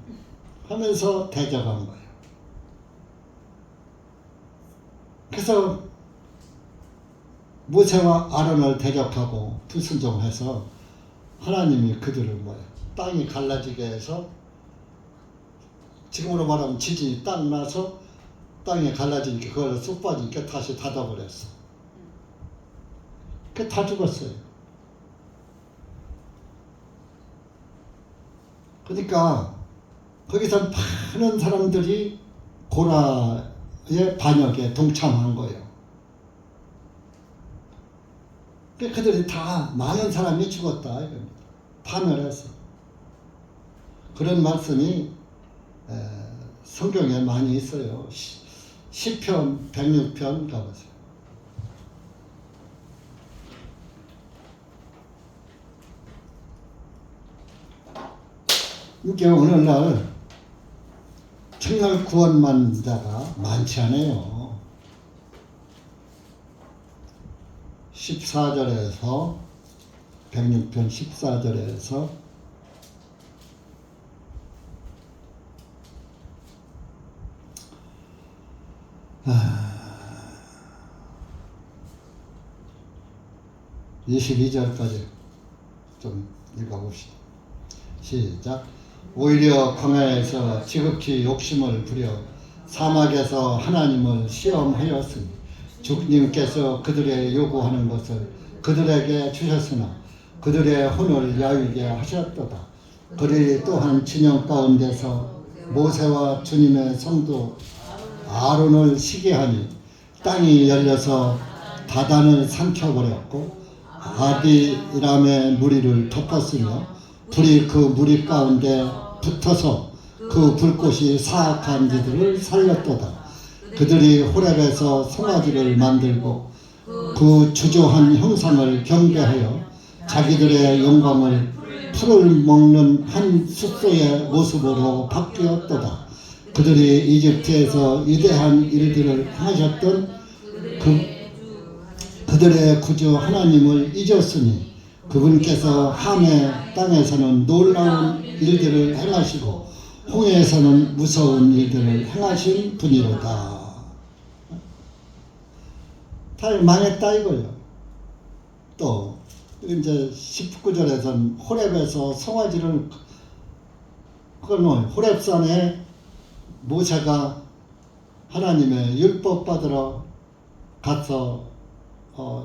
S1: 하면서 대적한 거예요. 그래서 모세와 아론을 대적하고 불순종해서 하나님이 그들을 땅이 갈라지게 해서 지금으로 말하면 지진이 딱 나서 땅이 갈라지니까 그걸 쑥 빠지니까 다시 닫아버렸어. 그 다 죽었어요. 그러니까 거기서 많은 사람들이 고라의 반역에 동참한 거예요. 그들이 다 많은 사람이 죽었다 이겁니다. 파멸해서. 그런 말씀이 성경에 많이 있어요. 시편 106편 가보세요. 이게 오늘날 정말 구원받는 자가 많지 않아요. 14절에서 106편 14절에서 22절까지 좀 읽어봅시다. 시작. 오히려 광야에서 지극히 욕심을 부려 사막에서 하나님을 시험하였으니 주님께서 그들의 요구하는 것을 그들에게 주셨으나 그들의 혼을 야위게 하셨도다. 그들이 또한 진영 가운데서 모세와 주님의 성도 아론을 시기하니 땅이 열려서 다단을 삼켜버렸고 아비람의 무리를 덮었으며 불이 그 무리 가운데 붙어서 그 불꽃이 사악한 이들을 살렸도다. 그들이 호렙에서 송아지를 만들고 그 주조한 형상을 경배하여 자기들의 영광을 풀을 먹는 한 숫소의 모습으로 바뀌었도다. 그들이 이집트에서 위대한 일들을 하셨던 그들의 구주 하나님을 잊었으니 그분께서 함의 땅에서는 놀라운 일들을 행하시고 홍해에서는 무서운 일들을 행하신 분이로다. 다 망했다 이거예요. 또 이제 19절에서는 호렙에서 송아지를 그건 호렙산에 모세가 하나님의 율법 받으러 가서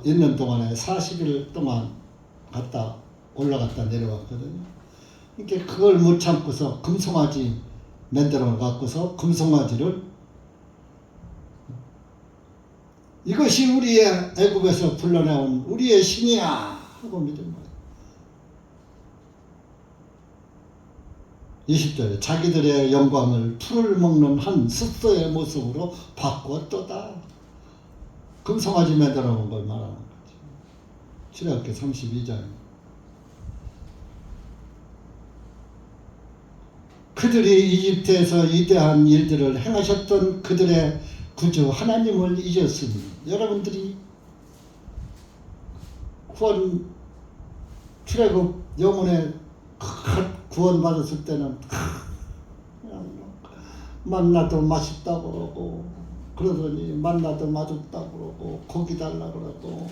S1: 있는 동안에 40일 동안 갔다 올라갔다 내려왔거든요. 그러니까 그걸 못 참고서 금송아지 만들어 갖고서 금송아지를 이것이 우리의 애굽에서 불러내온 우리의 신이야 하고 믿은 거예요. 20절에 자기들의 영광을 풀을 먹는 한 숫소의 모습으로 바꾸었도다. 금송아지 만들어 온 걸 말하는 거지. 출애굽기 32장. 그들이 이집트에서 위대한 일들을 행하셨던 그들의 구주 하나님을 잊었으니 여러분들이 구원 출애굽 영혼의 구원 받았을 때는 그냥 만나도 맛있다고 그러고 그러더니 만나도 맛없다고 그러고 고기 달라고 그러고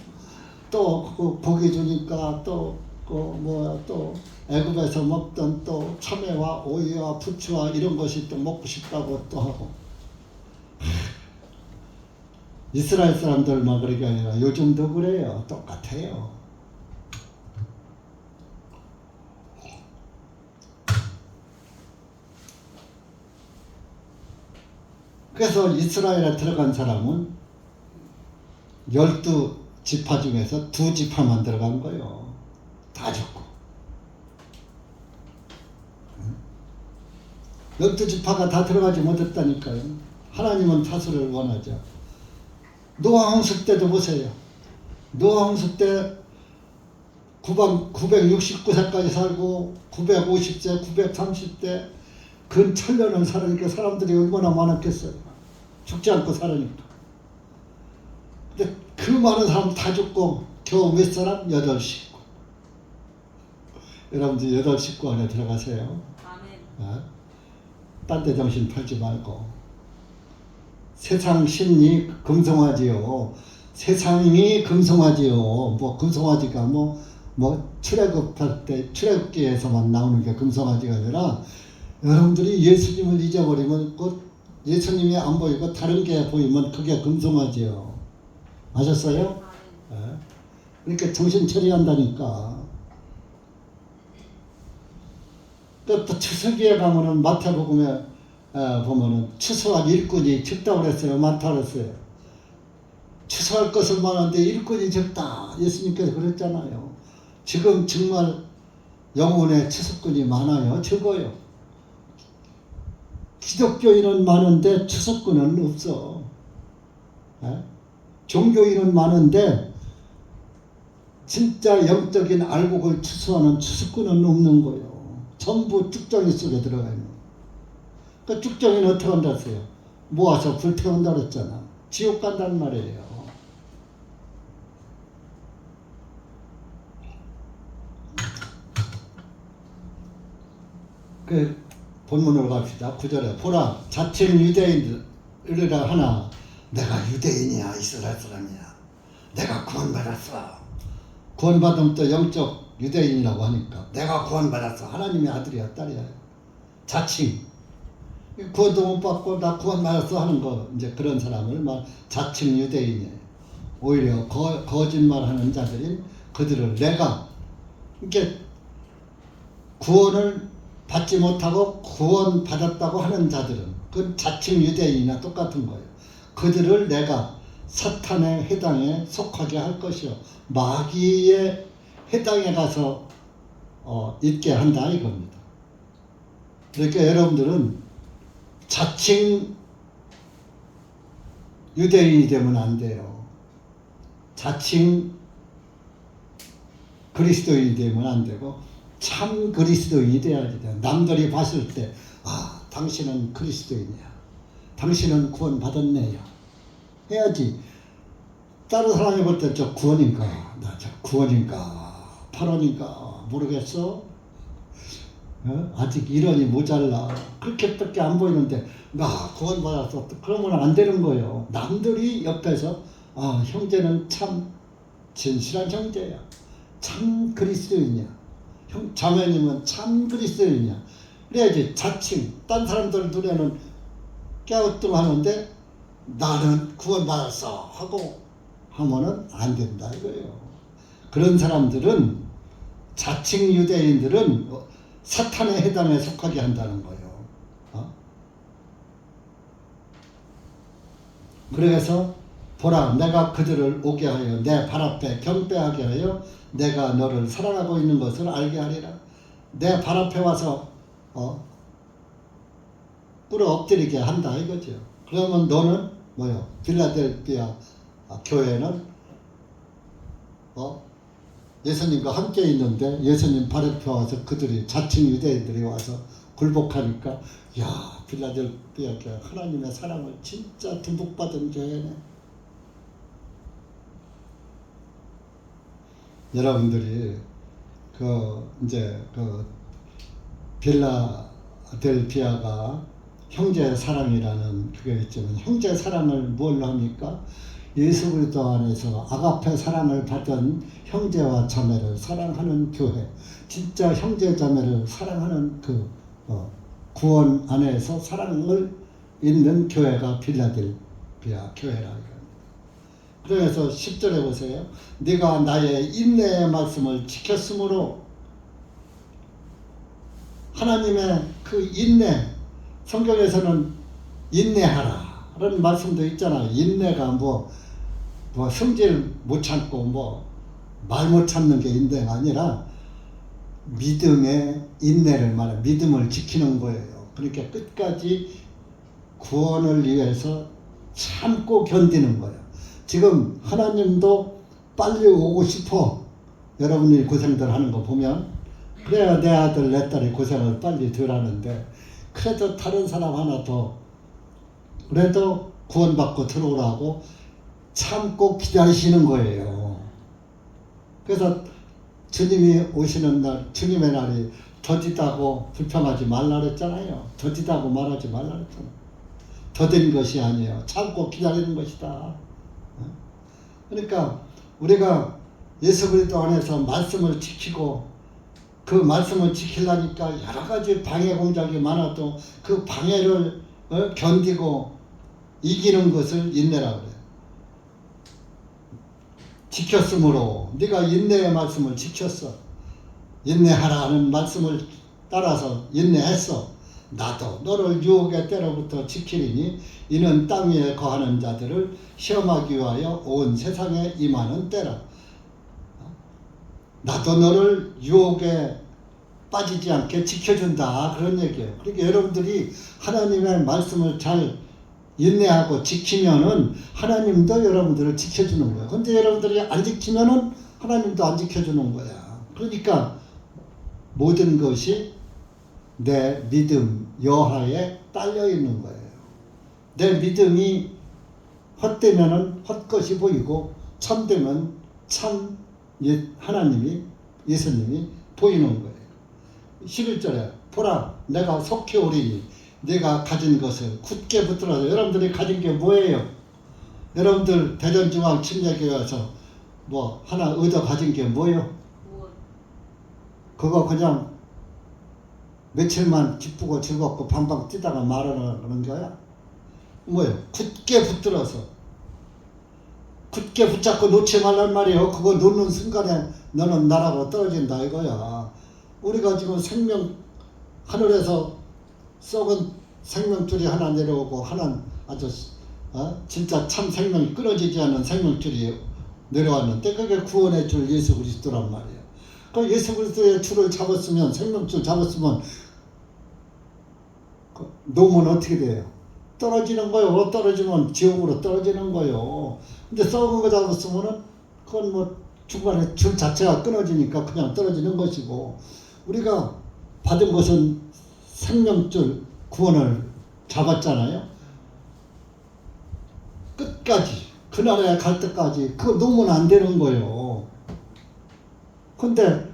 S1: 또 그 고기 주니까 또 또 애굽에서 먹던 또 참외와 오이와 부추와 이런 것이 또 먹고 싶다고 또 하고 이스라엘 사람들만 그런 게 아니라 요즘도 그래요. 똑같아요. 그래서 이스라엘에 들어간 사람은 12지파 중에서 2지파만 들어간 거예요. 다 죽고. 12지파가 다 들어가지 못했다니까요. 하나님은 다수를 원하죠. 노아 홍수 때도 보세요. 노아 홍수 때 969세까지 살고 950세, 930세 근 1000년을 살으니까 사람들이 얼마나 많았겠어요. 죽지 않고 살으니까. 근데 그 많은 사람 다 죽고 겨우 몇 사람? 8식구. 여러분들 8식구 안에 들어가세요. 아멘. 딴 데 정신 팔지 말고. 세상 심리 금송아지요. 세상이 금송아지요. 뭐 금송아지가 뭐 출애굽할 때 출애굽기에서만 나오는 게 금송아지가 아니라 여러분들이 예수님을 잊어버리면 그 예수님이 안 보이고 다른 게 보이면 그게 금송아지요. 아셨어요? 네. 그러니까 정신 차려야 한다니까. 또 추수기에 가면은 마태복음에 보면은 추수할 일꾼이 적다고 그랬어요, 많다고 그랬어요. 추수할 것은 많은데 일꾼이 적다, 예수님께서 그랬잖아요. 지금 정말 영혼의 추수꾼이 많아요, 적어요? 기독교인은 많은데 추수꾼은 없어. 종교인은 많은데 진짜 영적인 알곡을 추수하는 추수꾼은 없는 거예요. 전부 쭉정이 속에 들어가 있는 거예요. 그 쭉정이는 어떻게 한다 했어요? 모아서 불태운다 그랬잖아. 지옥 간단 말이에요. 그 본문으로 갑시다. 9절에 보라, 자칭 유대인이라 하나 내가 유대인이야, 이스라엘 사람이야, 내가 구원받았어. 구원받으면 또 영적 유대인이라고 하니까 내가 구원받았어, 하나님의 아들이야, 딸이야. 자칭, 구원도 못 받고 나 구원받았어 하는 거, 이제 그런 사람을 막 자칭 유대인이에요. 오히려 거짓말하는 자들인 그들을 내가, 이렇게 구원을 받지 못하고 구원받았다고 하는 자들은 그건 자칭 유대인이나 똑같은 거예요. 그들을 내가 사탄의 해당에 속하게 할 것이요, 마귀의 해당에 가서 있게 한다 이겁니다. 그러니까 여러분들은 자칭 유대인이 되면 안 돼요. 자칭 그리스도인이 되면 안 되고 참 그리스도인이 돼야지. 남들이 봤을 때 당신은 그리스도인이야, 당신은 구원받았네요 해야지. 다른 사람이 볼 때 저 구원인가, 나 저 구원인가 8원인가 모르겠어, 아직 1원이 모자라, 그렇게밖에 안 보이는데 나 구원받았어, 그러면 안 되는 거예요. 남들이 옆에서 형제는 참 진실한 형제야, 참 그리스도인이야, 자매님은 참 그리스도인이야 그래야지. 자칭 딴 사람들 눈에는 깨우뚱하는데 나는 구원받았어 하고 하면은 안 된다 이거예요. 그런 사람들은, 자칭 유대인들은 사탄의 해당에 속하게 한다는 거예요. 그래서 보라, 내가 그들을 오게 하여 내 발 앞에 경배하게 하여 내가 너를 사랑하고 있는 것을 알게 하리라. 내 발 앞에 와서 꿇어 엎드리게 한다 이거죠. 그러면 너는 뭐요? 필라델피아 교회는 예수님과 함께 있는데 예수님 발 앞에 와서 그들이, 자칭 유대인들이 와서 굴복하니까 야, 필라델피아 교회 하나님의 사랑을 진짜 듬뿍받은 교회네. 여러분들이 이제 필라델피아가 형제 사랑이라는 그게 있지만, 형제 사랑을 뭘로 합니까? 예수 그리스도 안에서 아가페 사랑을 받은 형제와 자매를 사랑하는 교회, 진짜 형제 자매를 사랑하는 구원 안에서 사랑을 있는 교회가 필라델피아 교회라. 그래서 10절에 보세요. 네가 나의 인내의 말씀을 지켰으므로, 하나님의 그 인내, 성경에서는 인내하라 라는 말씀도 있잖아요. 인내가 성질 못 참고 말 못 참는 게 인내가 아니라 믿음의 인내를 말해, 믿음을 지키는 거예요. 그러니까 끝까지 구원을 위해서 참고 견디는 거예요. 지금 하나님도 빨리 오고 싶어. 여러분이 고생들 하는 거 보면 그래야 내 아들 내 딸이 고생을 빨리 덜 하는데, 그래도 다른 사람 하나 더 그래도 구원받고 들어오라고 참고 기다리시는 거예요. 그래서 주님이 오시는 날, 주님의 날이 더디다고 불평하지 말라 그랬잖아요. 더디다고 말하지 말라 그랬잖아요. 더딘 것이 아니에요. 참고 기다리는 것이다. 그러니까 우리가 예수 그리스도 안에서 말씀을 지키고, 그 말씀을 지키려니까 여러 가지 방해 공작이 많아도 그 방해를 견디고 이기는 것을 인내라고 그래요. 지켰으므로 네가 인내의 말씀을 지켰어. 인내하라는 말씀을 따라서 인내했어. 나도 너를 유혹의 때로부터 지키리니 이는 땅 위에 거하는 자들을 시험하기 위하여 온 세상에 임하는 때라. 나도 너를 유혹에 빠지지 않게 지켜준다, 그런 얘기예요. 그러니까 여러분들이 하나님의 말씀을 잘 인내하고 지키면은 하나님도 여러분들을 지켜주는 거예요. 근데 여러분들이 안 지키면은 하나님도 안 지켜주는 거야. 그러니까 모든 것이 내 믿음 여하에 딸려 있는 거예요. 내 믿음이 헛되면은 헛것이 보이고 참되면 참 하나님이, 예수님이 보이는 거예요. 11절에 보라 내가 속히 오리니 내가 가진 것을 굳게 붙들어서. 여러분들이 가진 게 뭐예요? 여러분들 대전중앙침례교회에서 뭐 하나 얻어 가진 게 뭐예요? 그거 그냥 며칠만 기쁘고 즐겁고 방방 뛰다가 말하는 거야? 뭐예요? 굳게 붙들어서, 굳게 붙잡고 놓지 말란 말이에요. 그거 놓는 순간에 너는 나라고 떨어진다 이거야. 우리가 지금 생명, 하늘에서 썩은 생명줄이 하나 내려오고 하나 아주 진짜 참 생명이 끊어지지 않는 생명줄이 내려왔는데 그게 구원의 줄 예수 그리스도란 말이에요. 그 예수 그리스도의 줄을 잡았으면, 생명줄 잡았으면 놓으면 어떻게 돼요? 떨어지는 거요. 떨어지면 지옥으로 떨어지는 거요. 근데 썩은 거 잡았으면은 그건 뭐 중간에 줄 자체가 끊어지니까 그냥 떨어지는 것이고, 우리가 받은 것은 생명줄 구원을 잡았잖아요. 끝까지 그날에 갈 때까지 그거 놓으면 안 되는 거예요. 근데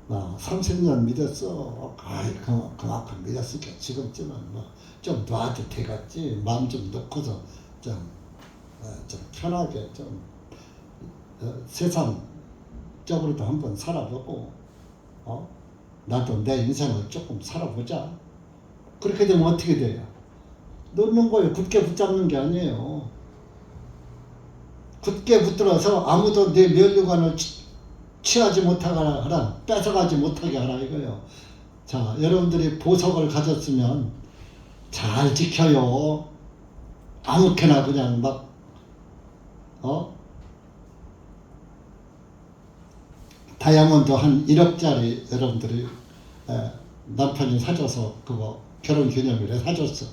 S1: 30년 믿었어. 그만큼 믿었으니까 지금쯤은 뭐 좀 놔도 되겠지. 마음 좀 놓고서 좀 편하게 좀 세상적으로도 한번 살아보고 나도 내 인생을 조금 살아보자. 그렇게 되면 어떻게 돼요? 놓는 거예요. 굳게 붙잡는 게 아니에요. 굳게 붙들어서 아무도 내 면류관을 취하지 못하게 하라. 뺏어가지 못하게 하라 이거예요. 자, 여러분들이 보석을 가졌으면 잘 지켜요. 아무렇게나 그냥 막 다이아몬드 한 1억짜리 여러분들이 남편이 사줘서 그거 결혼기념일에 사줬어.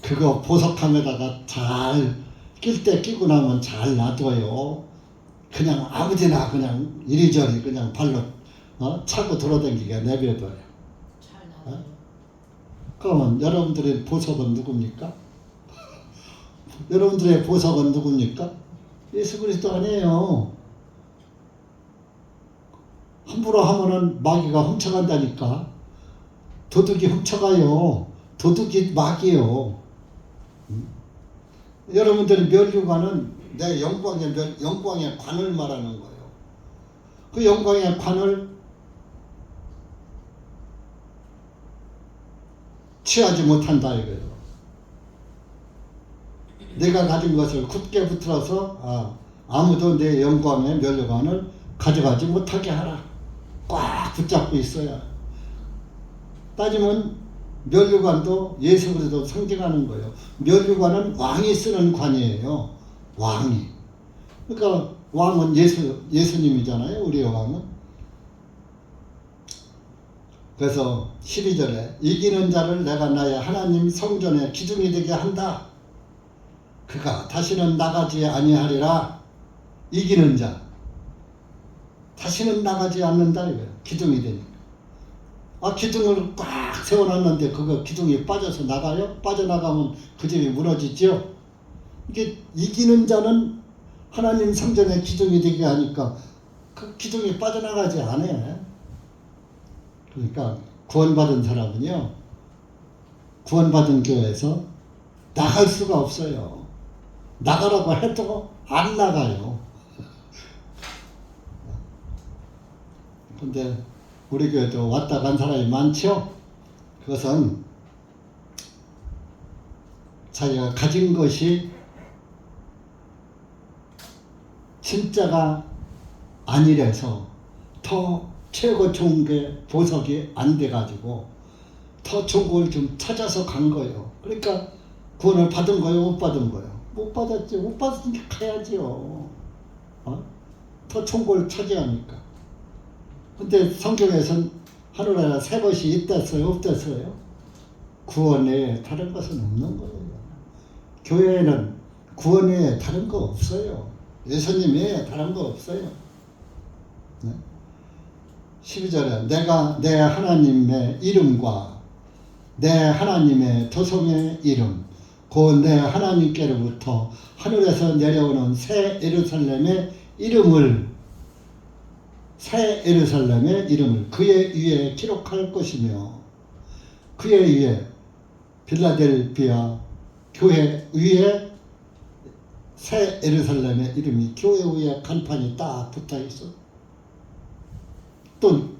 S1: 그거 보석함에다가 잘 낄 때 끼고 나면 잘 놔둬요. 그냥 아무데나 그냥 이리저리 그냥 발로 차고 돌아다니게 내버려둬요.
S2: 잘 나와요.
S1: 그러면 여러분들의 보석은 누굽니까? 여러분들의 보석은 누굽니까? 예수 그리스도 아니에요. 함부로 하면은 마귀가 훔쳐간다니까. 도둑이 훔쳐가요. 도둑이 마귀예요. 여러분들의 면류관은 내 영광의 관을 말하는 거예요. 그 영광의 관을 취하지 못한다 이거예요. 내가 가진 것을 굳게 붙들어서 아무도 내 영광의 면류관을 가져가지 못하게 하라. 꽉 붙잡고 있어야. 따지면 면류관도 예수 그리스도 상징하는 거예요. 면류관은 왕이 쓰는 관이에요. 왕이. 그러니까 왕은 예수님이잖아요. 우리의 왕은. 그래서 12절에 이기는 자를 내가 나의 하나님 성전의 기둥이 되게 한다. 그가 다시는 나가지 아니하리라. 이기는 자. 다시는 나가지 않는다 이거예요. 기둥이 되니까. 기둥을 꽉 세워놨는데 그거 기둥이 빠져서 나가요? 빠져나가면 그 집이 무너지죠? 이게 이기는 자는 하나님 성전의 기둥이 되게 하니까 그 기둥이 빠져나가지 않아요. 그러니까 구원받은 사람은요, 구원받은 교회에서 나갈 수가 없어요. 나가라고 해도 안 나가요. 근데 우리 교회도 왔다 간 사람이 많죠? 그것은 자기가 가진 것이 진짜가 아니래서 더 최고 좋은 게 보석이 안 돼가지고 더 좋은 걸 좀 찾아서 간 거예요. 그러니까 구원을 받은 거예요, 못 받은 거예요? 못 받았지. 못 받으니까 가야지요. 더 좋은 걸 찾아야하니까. 근데 성경에서는 하늘나라 새 것이 있댔어요, 없댔어요? 구원 외에 다른 것은 없는 거예요. 교회에는 구원 외에 다른 거 없어요. 예수님 외에 다른 거 없어요. 네? 12절에 내가 내 하나님의 이름과 내 하나님의 도성의 이름 곧 내 하나님께로부터 하늘에서 내려오는 새 예루살렘의 이름을 그의 위에 기록할 것이며 그의 위에 빌라델비아 교회 위에 새 예루살렘의 이름이 교회 위에 간판이 딱 붙어 있어. 또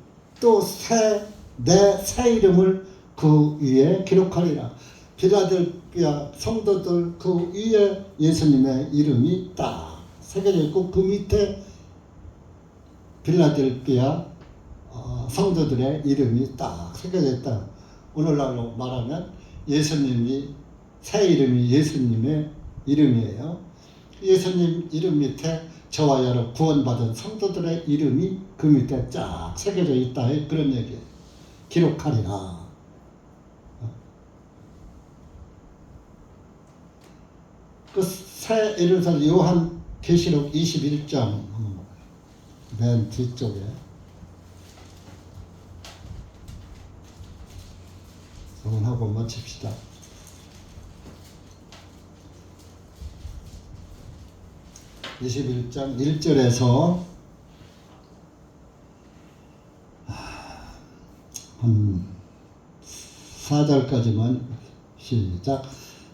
S1: 내 새 이름을 그 위에 기록하리라. 빌라델비아 성도들 그 위에 예수님의 이름이 딱 새겨져 있고 그 밑에 빌라델비아 성도들의 이름이 딱 새겨져 있다. 오늘날로 말하면 예수님이 새 이름이 예수님의 이름이에요. 예수님 이름 밑에 저와 여러 구원받은 성도들의 이름이 그 밑에 쫙 새겨져 있다. 그런 얘기예요. 기록하리라. 그 새 예루살렘 요한 계시록 21장 맨 뒤쪽에 하고 마칩시다. (21장) 1절에서 한 4절까지만 시작.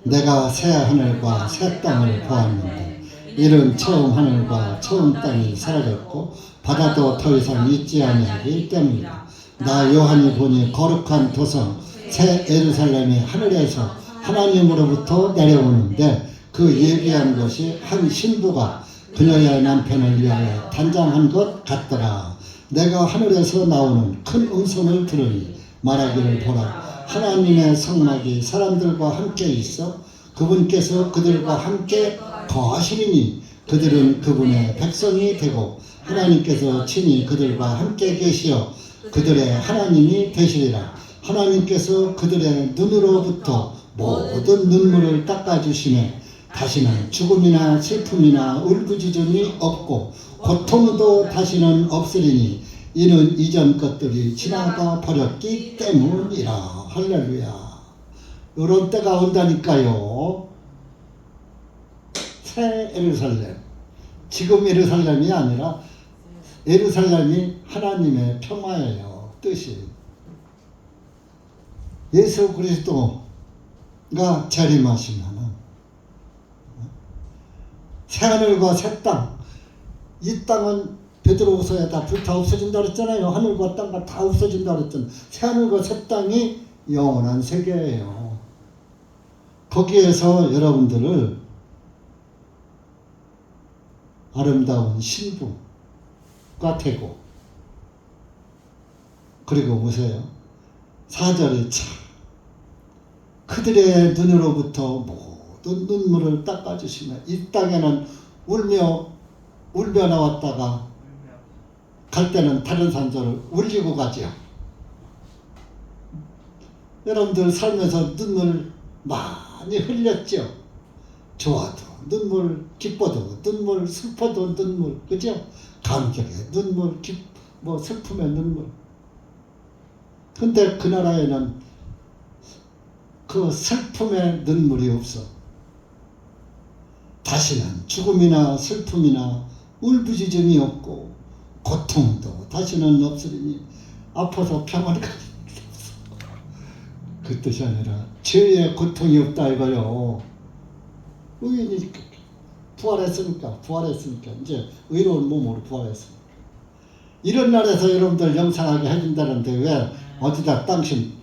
S1: 내가 새 하늘과 새 땅을 보았는데 이는 처음 하늘과 처음 땅이 사라졌고 바다도 더 이상 있지 아니하기 때문이다. 나 요한이 보니 거룩한 도성 새 예루살렘이 하늘에서 하나님으로부터 내려오는데 그 예비한 것이 한 신부가 그녀의 남편을 위하여 단장한 것 같더라. 내가 하늘에서 나오는 큰 음성을 들으니 말하기를 보라. 하나님의 성막이 사람들과 함께 있어 그분께서 그들과 함께 거하시리니 그들은 그분의 백성이 되고 하나님께서 친히 그들과 함께 계시어 그들의 하나님이 되시리라. 하나님께서 그들의 눈으로부터 모든 눈물을 닦아주시며 다시는 죽음이나 슬픔이나 울부짖음이 없고 고통도 다시는 없으리니 이는 이전 것들이 지나가 버렸기 때문이라. 할렐루야. 이런 때가 온다니까요. 새 예루살렘. 지금 예루살렘이 아니라 예루살렘이 하나님의 평화예요. 뜻이. 예수 그리스도가 재림하시면 새하늘과 새 땅. 이 땅은 베드로후서에 다 불타 없어진다 그랬잖아요. 하늘과 땅과 다 없어진다 그랬잖아요. 새하늘과 새 땅이 영원한 세계예요. 거기에서 여러분들을 아름다운 신부가 되고 그리고 보세요. 4절이 참 그들의 눈으로부터 모든 눈물을 닦아주시며 이 땅에는 울며 나왔다가 갈 때는 다른 산소를 울리고 가죠. 여러분들 살면서 눈물 많이 흘렸죠. 좋아도 눈물, 기뻐도 눈물, 슬퍼도 눈물, 그죠? 감격의 눈물, 슬픔의 눈물. 근데 그 나라에는 그 슬픔의 눈물이 없어. 다시는 죽음이나 슬픔이나 울부짖음이 없고 고통도 다시는 없으리니 아파서 병원에 가는 게 없어. 그 뜻이 아니라 죄의 고통이 없다 이거요. 의인이 부활했으니까 이제 의로운 몸으로 부활했으니까 이런 날에서 여러분들 영상하게 해준다는데 왜 어디다 당신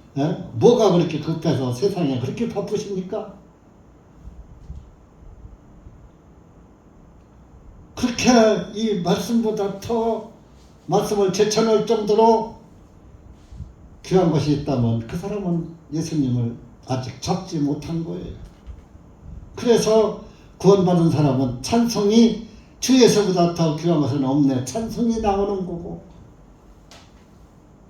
S1: 뭐가 그렇게 급해서 세상에 그렇게 바쁘십니까? 그렇게 그렇게 이 말씀보다 더 말씀을 제쳐놓을 정도로 귀한 것이 있다면 그 사람은 예수님을 아직 잡지 못한 거예요. 그래서 구원받은 사람은 찬송이 주에서보다 더 귀한 것은 없네. 찬송이 나오는 거고,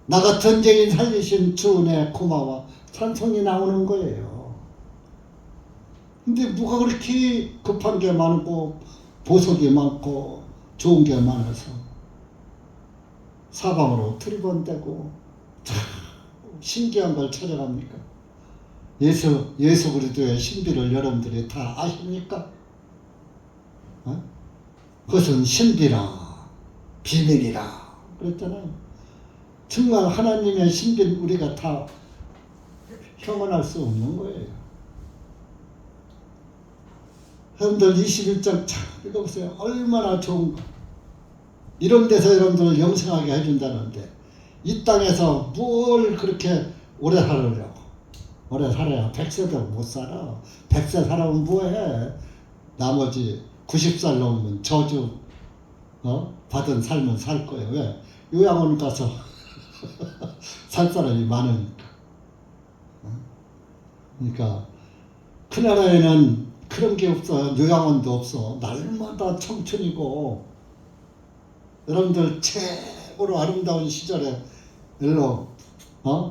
S1: 나 같은 죄인 살리신 주 은혜 고마워. 찬송이 나오는 거예요. 근데 뭐가 그렇게 급한 게 많고 보석이 많고 좋은 게 많아서 사방으로 두리번대고 참 신기한 걸 찾아갑니까? 예수 그리스도의 신비를 여러분들이 다 아십니까? 그것은 신비라 비밀이라 그랬잖아요. 정말 하나님의 신비를 우리가 다 형언할 수 없는 거예요. 여러분들 21장 참 읽어보세요. 얼마나 좋은가. 이런 데서 여러분들을 영생하게 해준다는데 이 땅에서 뭘 그렇게 오래 살으려고. 오래 살아야 100세도 못 살아. 100세 살아면 뭐해. 나머지 90살 넘으면 저주 받은 삶은 살 거예요. 왜? 요양원 가서 살 사람이 많으니까. 그러니까 그 나라에는 그런 게 없어요. 요양원도 없어. 날마다 청춘이고 여러분들 최고로 아름다운 시절에 일로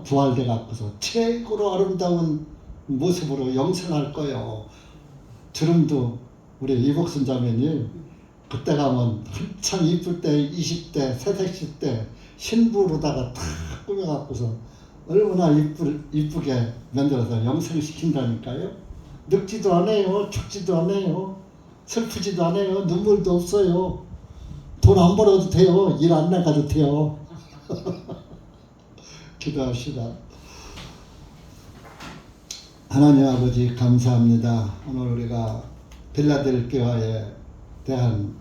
S1: 부활돼 갖고서 최고로 아름다운 모습으로 영생할 거예요. 주름도 우리 이복순 자매님 그때 가면 한참 이쁠 때 20대 새색시 때 신부로다가 다 꾸며갖고서 얼마나 이쁘게 만들어서 영생시킨다니까요. 늙지도 않아요. 죽지도 않아요. 슬프지도 않아요. 눈물도 없어요. 돈 안 벌어도 돼요. 일 안 나가도 돼요. 기도합시다. 하나님 아버지 감사합니다. 오늘 우리가 빌라델피아에 대한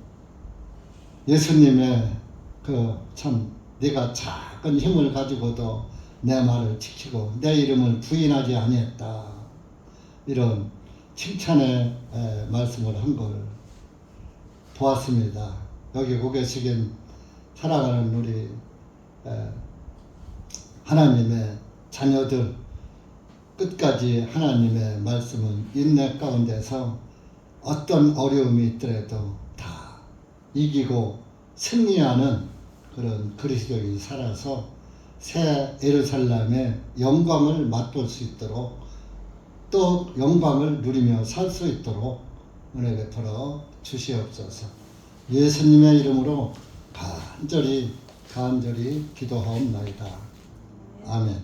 S1: 예수님의 그 참 네가 작은 힘을 가지고도 내 말을 지키고 내 이름을 부인하지 아니했다. 이런 칭찬의 말씀을 한 걸 보았습니다. 여기 계신 사랑하는 우리 하나님의 자녀들 끝까지 하나님의 말씀은 인내 가운데서 어떤 어려움이 있더라도 다 이기고 승리하는 그런 그리스도인이 살아서 새 예루살렘의 영광을 맛볼 수 있도록 또 영광을 누리며 살 수 있도록 은혜 베풀어 주시옵소서. 예수님의 이름으로 간절히 기도하옵나이다. 아멘.